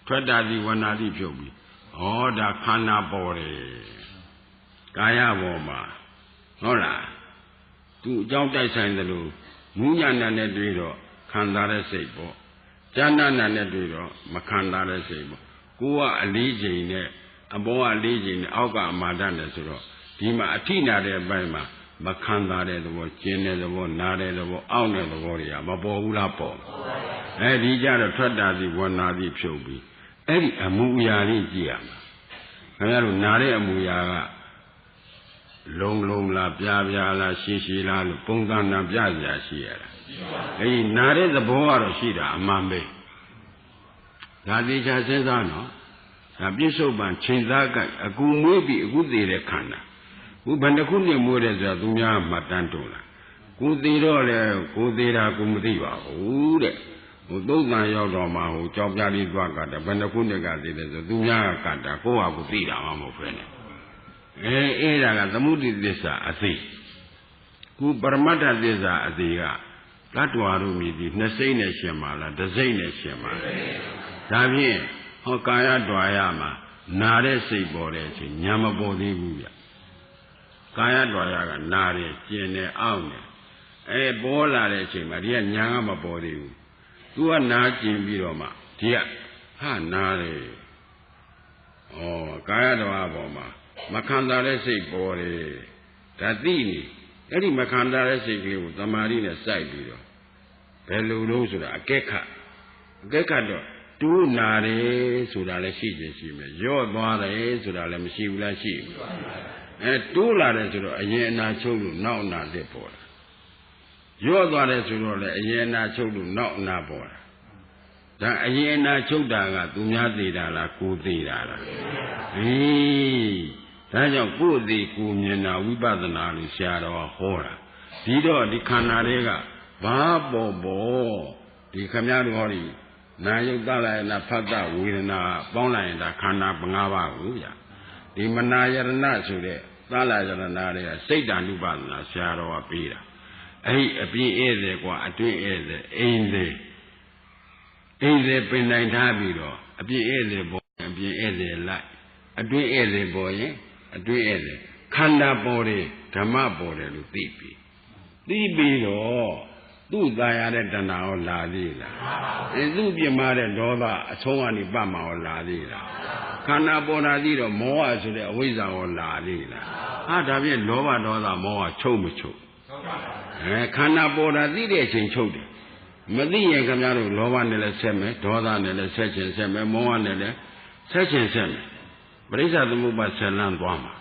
ထွက်တာဒီဝနာတိဖြုတ်ပြီးဩဒါခန္ဓာပေါ်တယ်ကာယပေါ်မှာဟုတ်လားသူအကြောင်းတိုက်ဆိုင်သလိုမူညာနာနဲ့တွေ့တော့ခံစားတဲ့စိတ်ပေါ့ဉာဏ်နာနဲ့တွေ့တော့မခံစားတဲ့စိတ်ပေါ့ကိုယ်ကအလေးချိန်နဲ့အပေါ်ကအလေးချိန်နဲ့အောက်ကအမာဒနဲ့ဆိုတော့ဒီမှာအထိနာတဲ့အပိုင်းမှာမခံစားတဲ့သဘောကျင်တဲ့သဘောနားတဲ့သဘောအောင့်တဲ့သဘောတွေကမပေါ်ဘူးလားပေါ်အဲဒီကြတော့ထွက်တာစီဝနာစီဖြုတ်ပြီးအဲ့ဒီအမူအရာလေးကြည့်ရမှာခင်ဗျားတို့နားတဲ့အမူအရာကလုံးလားပြားလားရှည်လားလို့ပုံသဏ္ဍာန်ပြစရာရှိရတာအဲဒီနားတဲ့သဘောကတော့ရှိတာအမှန်ပဲဒါသေချာစဉ်းစားနော်ဒါပြစ္ဆုတ်ပံချိန်သားကအခုမွေးပြီးအခုသေးတဲ့ခန္ဓာခုဘယ်နှခုနှစ်မွေးတယ်ဆိုတာသူများမှတန်းတုံးလားကိုသေးတော့လေကိုသေးတာကိုမသိပါဘူးတဲ့ဟိုသုံးတန်ရောက်တော့မှဟိုကြောက်ပြားလေးသွားကတာဘယ်နှခုနှစ်ကသေးတယ်ဆိုသူများကတာကိုယ့်ဟာကိုသိတာမှမဟုတ်ဖ ೇನೆ အဲ့ဒါကသမုဒိသစ္စာအသိခုပရမတ္ထသစ္စာအသိကတတ္တဝါတို့မြည်ပြီးနှစ်စိမ့်နဲ့ရှင်ပါလားတစ်စိမ့်နဲ့ရှင်ပါလားဒါဖြင့်ဟောကာယဒွါယမှာနာတဲ့စိတ်ပေါ်တဲ့အချိန်ညာမပေါ်သေးဘူးဗျကာယဒွါယကနာတယ်ကျင်တယ်အောင့်တယ်ပေါ်လာတဲ့အချိန်မှာဒီကညာကမပေါ်သေးဘူးသူကနာကျင်ပြီးတော့မှဒီကဟာနာတယ်ကာယဒွါယပေါ်မှာမခံစားတဲ့စိတ်ပေါ်တယ်ဒါသိနေအဲ့ဒီမခံစားတဲ့စိတ်ကလေးကိုသမာဓိနဲ့စိုက်ပြီးတော့ဘယ်လိုလို့ဆိုတာအကဲခတ်တော့တူးနာတယ်ဆိုတာလည်းရှိခြင်းရှိမယ်ရော့သွားတယ်ဆိုတာလည်းမရှိဘူးလားရှိဘူးတိုးလာတယ်ဆိုတော့အရင်အနာချုပ်လို့နောက်အနာလက်ပေါ်တာရော့သွားတယ်ဆိုတော့လည်းအရင်အနာချုပ်လို့နောက်အနာပေါ်တာဒါအရင်အနာချုပ်တာကသူများသေးတာလားကိုယ်သေးတာလားဒါကြောင့်ကိုယ်သေးကိုမြင်တာဝိပဿနာလို့ဆရာတော်ဟောတာဒီတော့ဒီခန္ဓာတွေကဘာပေါ်ဒီခမည်းတော်ဟောဒီနာယုတ်တလိုက်နာဖတ်တဝေဒနာပေါင်းလိုက်ရင်ဒါခန္ဓာ၅ပါးကိုဗျဒီမနာယရဏဆိုတဲ့သလာယရဏတွေကစိတ်တ ानु ပါဒနာဆရာတော်ကပေးတာအဲ့ဒီအပြင်းဧည့်တယ်ကွာအတွင်းဧည့်တယ်အိမ်တယ်ပင်နိုင်ထားပြီးတော့အပြင်းဧည့်တယ်ပေါ်အပြင်းဧည့်တယ်လိုက်အတွင်းဧည့်တယ်ပေါ်ရင်အတွင်းဧည့်တယ်ခန္ဓာပေါ်တယ်ဓမ္မပေါ်တယ်လို့သိပြီးတော့သူ့သာရတဲ့တဏှာရောလာသေးလားသူ့ပြမတဲ့ဒေါသအဆုံးကနေပတ်မှာရောလာသေးလားခန္ဓာပေါ်တာသိတော့မောဟဆိုတဲ့အဝိဇ္ဇာရောလာသေးလားဒါဖြင့်လောဘဒေါသမောဟချုပ်မချုပ်ခန္ဓာပေါ်တာသိတဲ့အချိန်ချုပ်တယ်မသိရင်ခင်ဗျားတို့လောဘနဲ့လည်းဆက်မယ်ဒေါသနဲ့လည်းဆက်ခြင်းဆက်မယ်မောဟနဲ့လည်းဆက်ခြင်းဆက်မယ်ပရိစ္ဆသမုပ္ပါဆက်လန်းသွားမှာ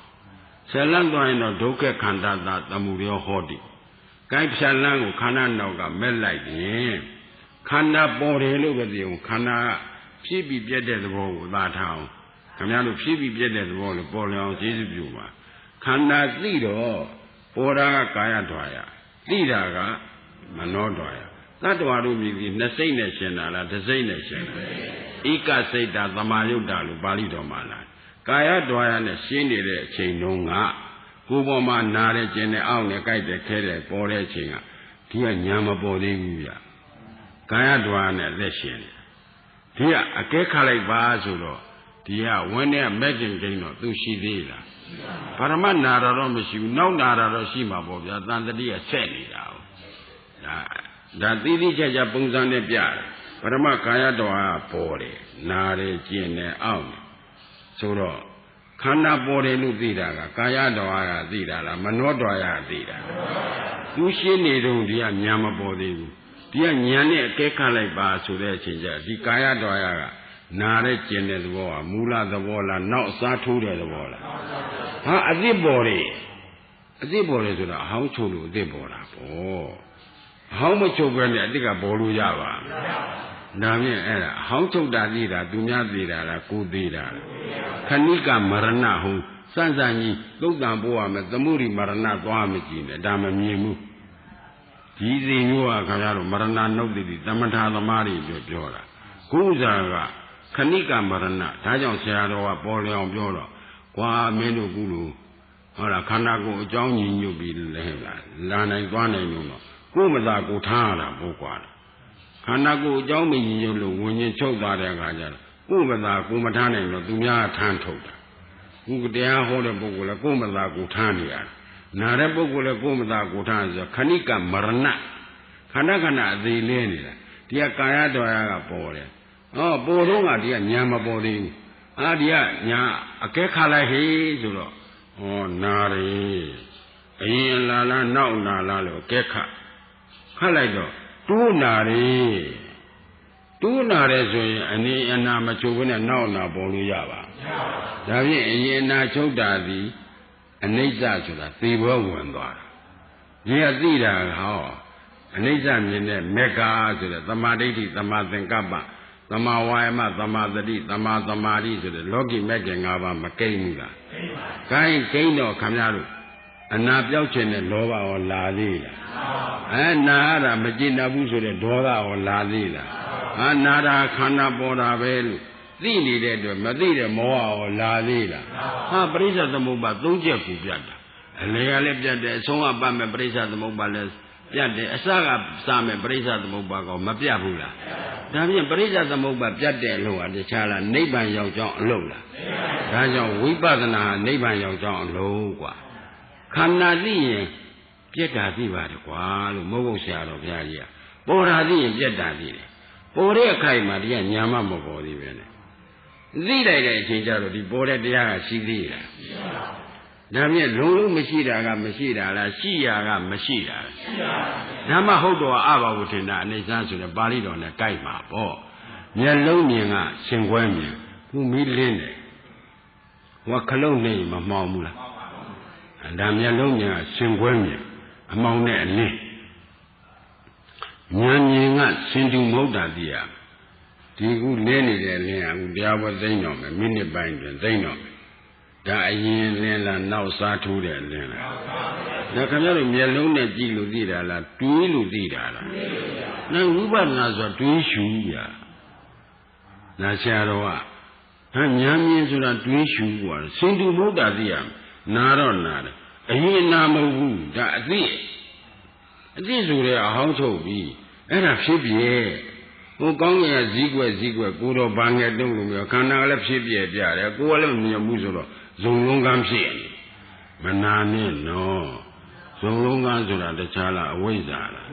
ဆက်လန်းသွားရင်တော့ဒုက္ခခန္ဓာသာသမုဒယောဟောတိကိုင်းဖြတ်လန်းကိုခန္ဓာနောက်ကမက်လိုက်ရင်ခန္ဓာပေါ်တယ်လို့ပဲသိအောင်ခန္ဓာကဖြည့်ပြီးပြတ်တဲ့သဘောကိုသာထားအောင်ခင်ဗျားတို့ဖြည့်ပြီးပြတ်တဲ့သဘောလို့ပေါ်လျောင်းကျေးဇူးပြုပါခန္ဓာသိတော့ပေါ်တာကကာယဒွါယသိတာကမနောဒွါယတတ္တဝါတို့မြည်ပြီးနှစ်စိတ်နဲ့ရှင်တာလားတစ်စိတ်နဲ့ရှင်တာဧကစိတ်တာသမာယုတ်တာလို့ပါဠိတော်မှာလားကာယဒွါယနဲ့ရှင်းနေတဲ့အချိန်တုန်းကကိုယ်ပေါ်မှာနာတယ်ကျင်တယ်အောင့်တယ်ကြိုက်တယ်ခဲတယ်ပေါ်တဲ့အချိန်ကဒီကညာမပေါ်သေးဘူးဗျကာယဒွါယနဲ့လက်ရှင်တယ်ဒီကအကဲခတ်လိုက်ပါဆိုတော့ဒီကဝင်းတဲ့မဲ့ကျင်ကိန်းတော့သူရှိသေးလားပရမတ်နာတော့မရှိဘူးနောက်နာတော့ရှိမှာပေါ့ဗျာတန်တတိကဆက်နေတာဒါသီးသီးခြားခြားပုံစံနဲ့ပြတယ်ပရမကာယဒွါယပေါ်တယ်နာတယ်ကျင်တယ်အောင့်တယ်ဆိုတော့ခန္ဓာပေါ်တယ်လို့သိတာကကာယဒွါယသိတာလားမနောဒွါယသိတာသူရှင်းနေတော့ဒီကညာမပေါ်သေးဘူးဒီကညာနဲ့အကဲခတ်လိုက်ပါဆိုတဲ့အချိန်ကျဒီကာယဒွါယကနာတဲ့ကျင်တဲ့သဘောကမူလသဘောလားနောက်အစားထိုးတဲ့သဘောလားအသစ်ပေါ်တယ် အသိပေါ်လေဆိုတာအဟောင်းချုပ်လို့အသိပေါ်တာပေါ့အဟောင်းမချုပ်ပဲနဲ့အတိတ်ကပေါ်လို့ရပါဒါဖြင့်အဲ့ဒါအဟောင်းချုပ်တာသိတာသူများသိတာလားကိုသိတာလားခဏိကမရဏဟုစန့်စန့်ကြီးသုတ်တံပိုးရမယ်သမုဒိမရဏသွားမကြည့်နဲ့ဒါမမြင်ဘူးဒီစီမျိုးကခင်ဗျားတို့မရဏနုတ်တိသမထသမားတွေပြောတာကုဇာကခဏိကမရဏဒါကြောင့်ဆရာတော်ကပေါ်လျောင်ပြောတော့ကွာမင်းတို့ကုလို့ဟုတ်လားခန္ဓာကိုယ်အကြောင်းညီညွတ်ပြီးလဲလားလာနိုင်သွားနိုင်လို့ကိုယ်မသာကိုထားရတာပို့ကွာခန္ဓာကိုယ်အကြောင်းမညီညွတ်လို့ဝิญဉ်ချုပ်သွားတဲ့အခါကျတော့ကိုယ်မသာကိုမထားနိုင်လို့သူများထမ်းထုတ်တာခုတရားဟောတဲ့ပုဂ္ဂိုလ်လည်းကိုယ်မသာကိုထားနေရတယ်နာတဲ့ပုဂ္ဂိုလ်လည်းကိုယ်မသာကိုထားဆိုခဏိကမရဏခန္ဓာခန္ဓာအသေးလဲနေတာဒီကကာယတော်ရကပေါ်တယ်ပေါ်တော့ကဒီကညာမပေါ်သေးဘူးဒီကညာအကဲခါလိုက်ဟေးဆိုတော့နာရီအရင်လာလားနောက်နာလားလို့အကဲခတ်လိုက်တော့တူးနာရီတူးနာတယ်ဆိုရင်အနေအနာမချုပ်ဘဲနဲ့နောက်နာပေါ်လို့ရပါဒါဖြင့်အရင်အနာချုပ်တာဒီအနိစ္စဆိုတာသေဘောဝင်သွားတာဒီကသိတာဟောအနိစ္စမြင်တဲ့မေဃဆိုတဲ့သမာဓိဋ္ဌိသမာသင်္ကပ္ပသမာဝါယမသမာသတိသမာသမာဓိဆိုတဲ့လောကီမဲ့ကင်၅ပါးမကိမ့်ဘူးလားကိမ့်ပါဘူးတော့ခမများတို့အနာပြောက်ခြင်းနဲ့လောဘရောလာသေးလားနာရတာမကျင်တတ်ဘူးဆိုတဲ့ဒေါသရောလာသေးလားနာတာခန္ဓာပေါ်တာပဲလို့သိနေတဲ့အတွက်မသိတဲ့မောဟရောလာသေးလားပရိစ္ဆေသမုပ္ပါ၃ချက်ကိုပြတ်တာအလယ်ကလည်းပြတ်တယ်အဆုံးကပတ်မဲ့ပရိစ္ဆေသမုပ္ပါလည်းပြတ်တယ်အစကစမဲ့ပရိစ္ဆေသမုပ္ပါကောမပြတ်ဘူးလားဒါဖြင့်ပရိစ္ဆေသမုပ္ပါပြတ်တဲ့အလို့ဟာတခြားလားနိဗ္ဗာန်ရောက်ကြောင်းအလို့လားဒါကြောင့်ဝိပဿနာဟာနိဗ္ဗာန်ရောက်ကြောင်းအလို့กว่าခန္ဓာသိရင်ပြတ်တာသိပါတယ်ကွာလို့မဟုတ်ဆရာတော်ဘုရားကြီးကပေါ်တာသိရင်ပြတ်တာသိတယ်ပေါ်တဲ့အခိုက်မှာတရားညာမပေါ်သေးပဲနဲ့သိလိုက်တဲ့အချိန်ကျတော့ဒီပေါ်တဲ့တရားကရှိသေးလားဒါဖြင့်လုံးလုံးမရှိတာကမရှိတာလားရှိရာကမရှိတာလားရှိပါဘူးဒါမှဟုတ်တော့အဘဝထင်တာအနေစားဆိုတဲ့ပါဠိတော်နဲ့ကြိုက်မှာပေါ့မျက်လုံးမြင်ကရှင်ခွဲမြင်သူမီးလင်းတယ်ဟောခလုံးနေမမှောင်ဘူးလားဒါမျက်လုံးမြင်ကရှင်ခွဲမြင်အမောင်နဲ့အလင်းဉာဏ်မြင်ကရှင်သူမဟုတ်တာသိရဒီခုလဲနေတဲ့အလင်းကအခုတရားပွဲသိမ့်တော့မယ်မိနစ်ပိုင်းတွင်သိမ့်တော့မယ်ဒါအရင်လင်းလားနောက်စားထိုးတဲ့လင်းလားဒါခင်ဗျားတို့မျက်လုံးနဲ့ကြည့်လို့သိတာလားတွေးလို့သိတာလားနောက်ဝိပဿနာဆိုတွေးရှုရနာဆရာတော်ကဉာဏ်မြင်ဆိုတာတွေးရှုกว่าရှင်သူမဟုတ်တာသိရနာတော့နာတယ်အရင်နာမဟုတ်ဘူးဒါအသိဆိုတဲ့အဟောင်းချုပ်ပြီးအဲ့ဒါဖြစ်ပြဲဟိုကောင်းကင်ကဇီးကွက်ကိုတော့ဘာငယ်တုံးလို့မျိုးခန္ဓာကလည်းဖြစ်ပြဲပြတယ်ကိုယ်ကလည်းမမြင်ဘူးဆိုတော့ဇုံလုံးကမ်းဖြစ်နေမနာနဲ့နော်ဇုံလုံးကမ်းဆိုတာတခြားလားအဝိဇ္ဇာလား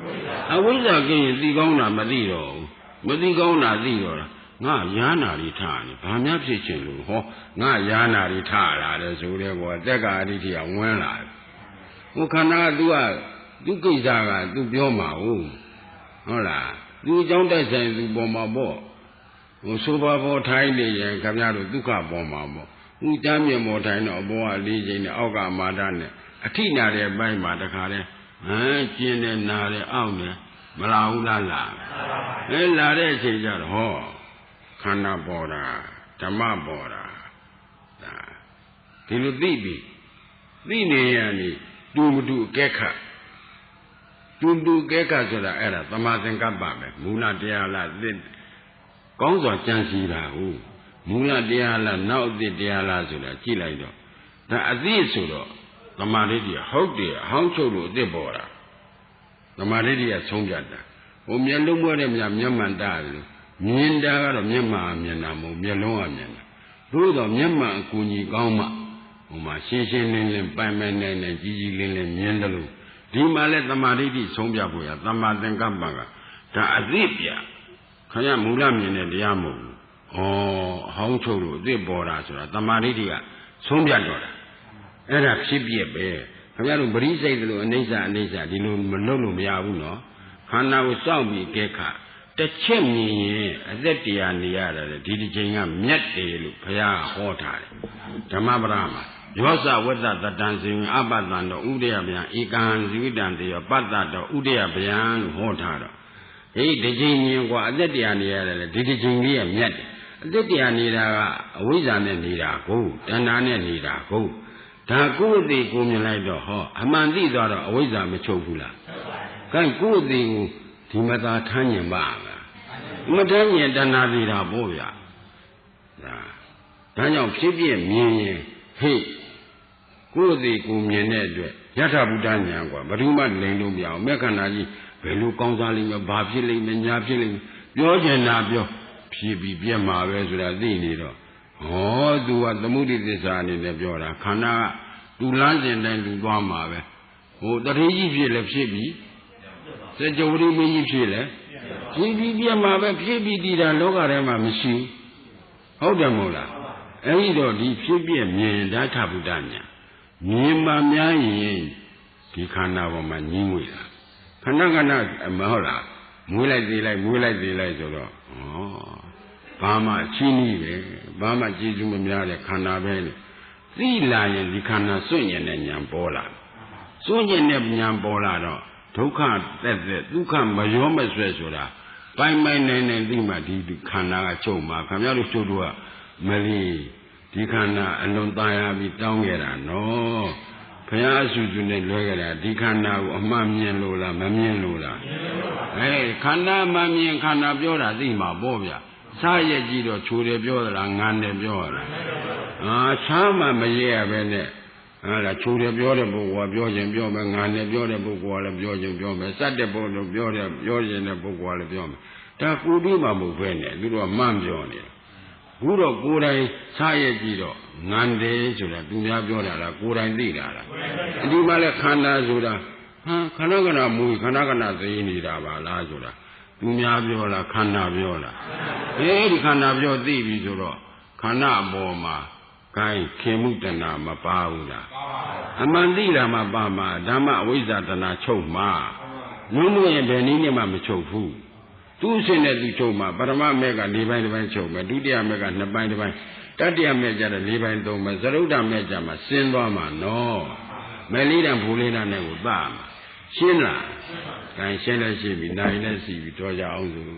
အဝိဇ္ဇာကင်းရင်သိကောင်းတာမသိတော့ဘူးမသိကောင်းတာသိတော့ငါယာနာတွေထားနေဘာများဖြစ်ချင်လို့ဟောငါယာနာတွေထားလာတယ်ဆိုတဲ့ကောတက်ကာအဋ္ဌိကဝင်လာတယ်ဟိုခန္ဓာကသူကိစ္စကသူပြောမှာဟုတ်လားသူအကြောင်းတိုက်ဆိုင်သူပေါ်မှာပေါ့ဟိုဆိုပါပေါ်ထိုင်းနေရင်ခင်ဗျားတို့ဒုက္ခပေါ်မှာပေါ့ဥကြမ်းမြေမော်ထိုင်တော့အပေါ်က၄ချိန်နဲ့အောက်ကမာဒနဲ့အထိနာတဲ့ဘက်မှာတခါလဲကျင်းနေနာတယ်အောက်နေမလာဘူးလားလာလာတဲ့အချိန်ကျတော့ဟောခန္ဓာပေါ်တာဓမ္မပေါ်တာဒါဒီလိုသိပြီသိနေရနေတူမတူအကဲခတ်တူကဲခတ်ဆိုတာအဲ့ဒါသမာသင်္ကပ္ပပဲမူလတရားလားသိကောင်းစွာကြံစည်တာဟုတ်မူလတရားလားနောက်အသစ်တရားလားဆိုတာကြည့်လိုက်တော့ဒါအသစ်ဆိုတော့သမာဓိတရားဟုတ်တယ်အဟောင်းချုပ်လို့အသစ်ပေါ်တာသမာဓိတရားဆုံးဖြတ်တာဟိုမျက်လုံးမွဲတဲ့မျက်မှန်တာလို့မြင်တာကတော့မျက်မှန်မြင်တာမဟုတ်မျက်လုံးကမြင်တာသို့တော့မျက်မှန်အကူကြီးကောင်းမှဟိုမှာရှင်းရှင်းလင်းလင်းပိုင်ပိုင်နိုင်နိုင်ကြီးကြီးလင်းလင်းမြင်တယ်လို့ဒီမှာလဲသမာဓိတိဆုံးဖြတ်ဖို့ရသမာသင်္ကပ္ပကဒါအသစ်ပြခင်ဗျမူလမြင်တဲ့တရားမဟုတ်ဘူးအဟောင်းချုပ်လို့အသစ်ပေါ်တာဆိုတာသမာဓိတိကဆုံးဖြတ်တော့တာအဲ့ဒါဖြစ်ပြပဲခင်ဗျားတို့ပရိစိတ်တို့အနိစ္စဒီလိုမလုပ်လို့မရဘူးနော်ခန္ဓာကိုစောင့်ပြီးကဲခါတစ်ချက်မြင်ရင်အသက်တရားနေရတယ်ဒီတစ်ချိန်ကမြတ်တယ်လို့ဘုရားဟောထားတယ်ဓမ္မပဒမှာ Yosa wata tatansi abadando udayabyan ikan ziwidantiyo patado udayabyan hotaro. Hey, the genius was at the area, the genius yet. At the area, we are Nira go, Tanana Nira go. Taku the Gumilado ho, Amandi daughter, always a Machopula. Can go the Timata Tanya Baga. Matanya Danavira Boya. Tanya Psibi, me, hey, go the Gumian, Yata Budanya, but you might lay no meow, Mekanaji. ဘယ်လိုကောင်းစားလိမ့်မယ်ဘာဖြစ်လိမ့်မယ်ညာဖြစ်လိမ့်မယ်ပြောချင်တာပြောဖြစ်ပြီးပြက်မှာပဲဆိုတာသိနေတော့ဟောသူကသမုဒိသစ္စာအနေနဲ့ပြောတာခန္ဓာကသူလမ်းစဉ်တိုင်းသူသွားမှာပဲဟိုတထေကြီးဖြစ်လဲဖြစ်ပြီးစကြဝဠာမင်းကြီးဖြစ်လဲဖြစ်ပြီးပြက်မှာပဲဖြစ်ပြီးတည်တာလောကထဲမှာမရှိဟုတ်တယ်မဟုတ်လားအဲ့ဒီတော့ဒီဖြစ်ပြက်မြင်ဓာထဗုဒ္ဓညာမြင်မှများရင်ဒီခန္ဓာပေါ်မှာညှင်းငွေတာခဏခဏမဟုတ်လားမွေးလိုက်သေးလိုက်မွေးလိုက်သေးလိုက်ဆိုတော့ဩဘာမှချင်းကြီးပဲဘာမှကျေးဇူးမများတဲ့ခန္ဓာပဲလေသိလာရင်ဒီခန္ဓာစွန့်ရင်တဲ့ဉာဏ်ပေါ်လာစွန့်ရင်တဲ့ဉာဏ်ပေါ်လာတော့ဒုက္ခသက်သက်ဒုက္ခမရောမဆွဲဆိုတာပိုင်ပိုင်နိုင်နိုင်သိမှဒီခန္ဓာကချုပ်မှာခင်ဗျားတို့ချုပ်တို့ကမလီဒီခန္ဓာအလွန်ตายရပြီးတောင်းခဲ့တာနော်ဘုရားအဆူဆူနဲ့လွဲကြတာဒီခန္ဓာကိုအမှန်မြင်လို့လားမမြင်လို့လားခန္ဓာမှမြင်ခန္ဓာပြောတာသိမှာပေါ့ဗျာစားရက်ကြည့်တော့ချိုတယ်ပြောသလားငန်းတယ်ပြောတာစားမှမရရပဲနဲ့ဟာလားချိုတယ်ပြောတဲ့ပုဂ္ဂိုလ်ကပြောခြင်းပြောမယ်ငန်းတယ်ပြောတဲ့ပုဂ္ဂိုလ်ကလည်းပြောခြင်းပြောမယ်စက်တဲ့ပုဂ္ဂိုလ်ပြောခြင်းတဲ့ပုဂ္ဂိုလ်ကလည်းပြောမယ်ဒါကိုယ်ဒီမှမဟုတ်ပဲနဲ့သူတို့ကမှန်ပြောနေဘူးတော့ကိုယ်တိုင်စားရကြည့်တော့ငန်းတယ်ဆိုတာသူများပြောတာလားကိုယ်တိုင်သိတာလားဒီမှာလဲခန္ဓာဆိုတာခဏခဏမူခဏခဏသိနေတာပါလားဆိုတာသူများပြောလားခန္ဓာပြောလားဒီခန္ဓာပြောသိပြီဆိုတော့ခန္ဓာအပေါ်မှာကိုင်းခင်မှုတဏမပါဘူးလားအမှန်သိတာမှပါမှာဓမ္မအဝိဇ္ဇာတဏချုပ်မှာငုံလို့ရင်ဘယ်နည်းနဲ့မှမချုပ်ဘူးသူ့အစဉ်နဲ့သူချုပ်မှာပထမမဲ့က၄ပိုင်းတစ်ပိုင်းချုပ်မယ်ဒုတိယမဲ့က2ပိုင်းတစ်ပိုင်းတတိယမဲ့ကျတော့၄ပိုင်း၃ပိုင်းသရုပ်ဓာမဲ့ကျမှဆင်းသွားမှာနော်မဲ့လေးတံဘူလေးတံနဲ့ကိုသမှာရှင်းလားခိုင်းရှင်းလဲရှင်းပြီနိုင်လဲစီပြီတော့ကြအောင်စို့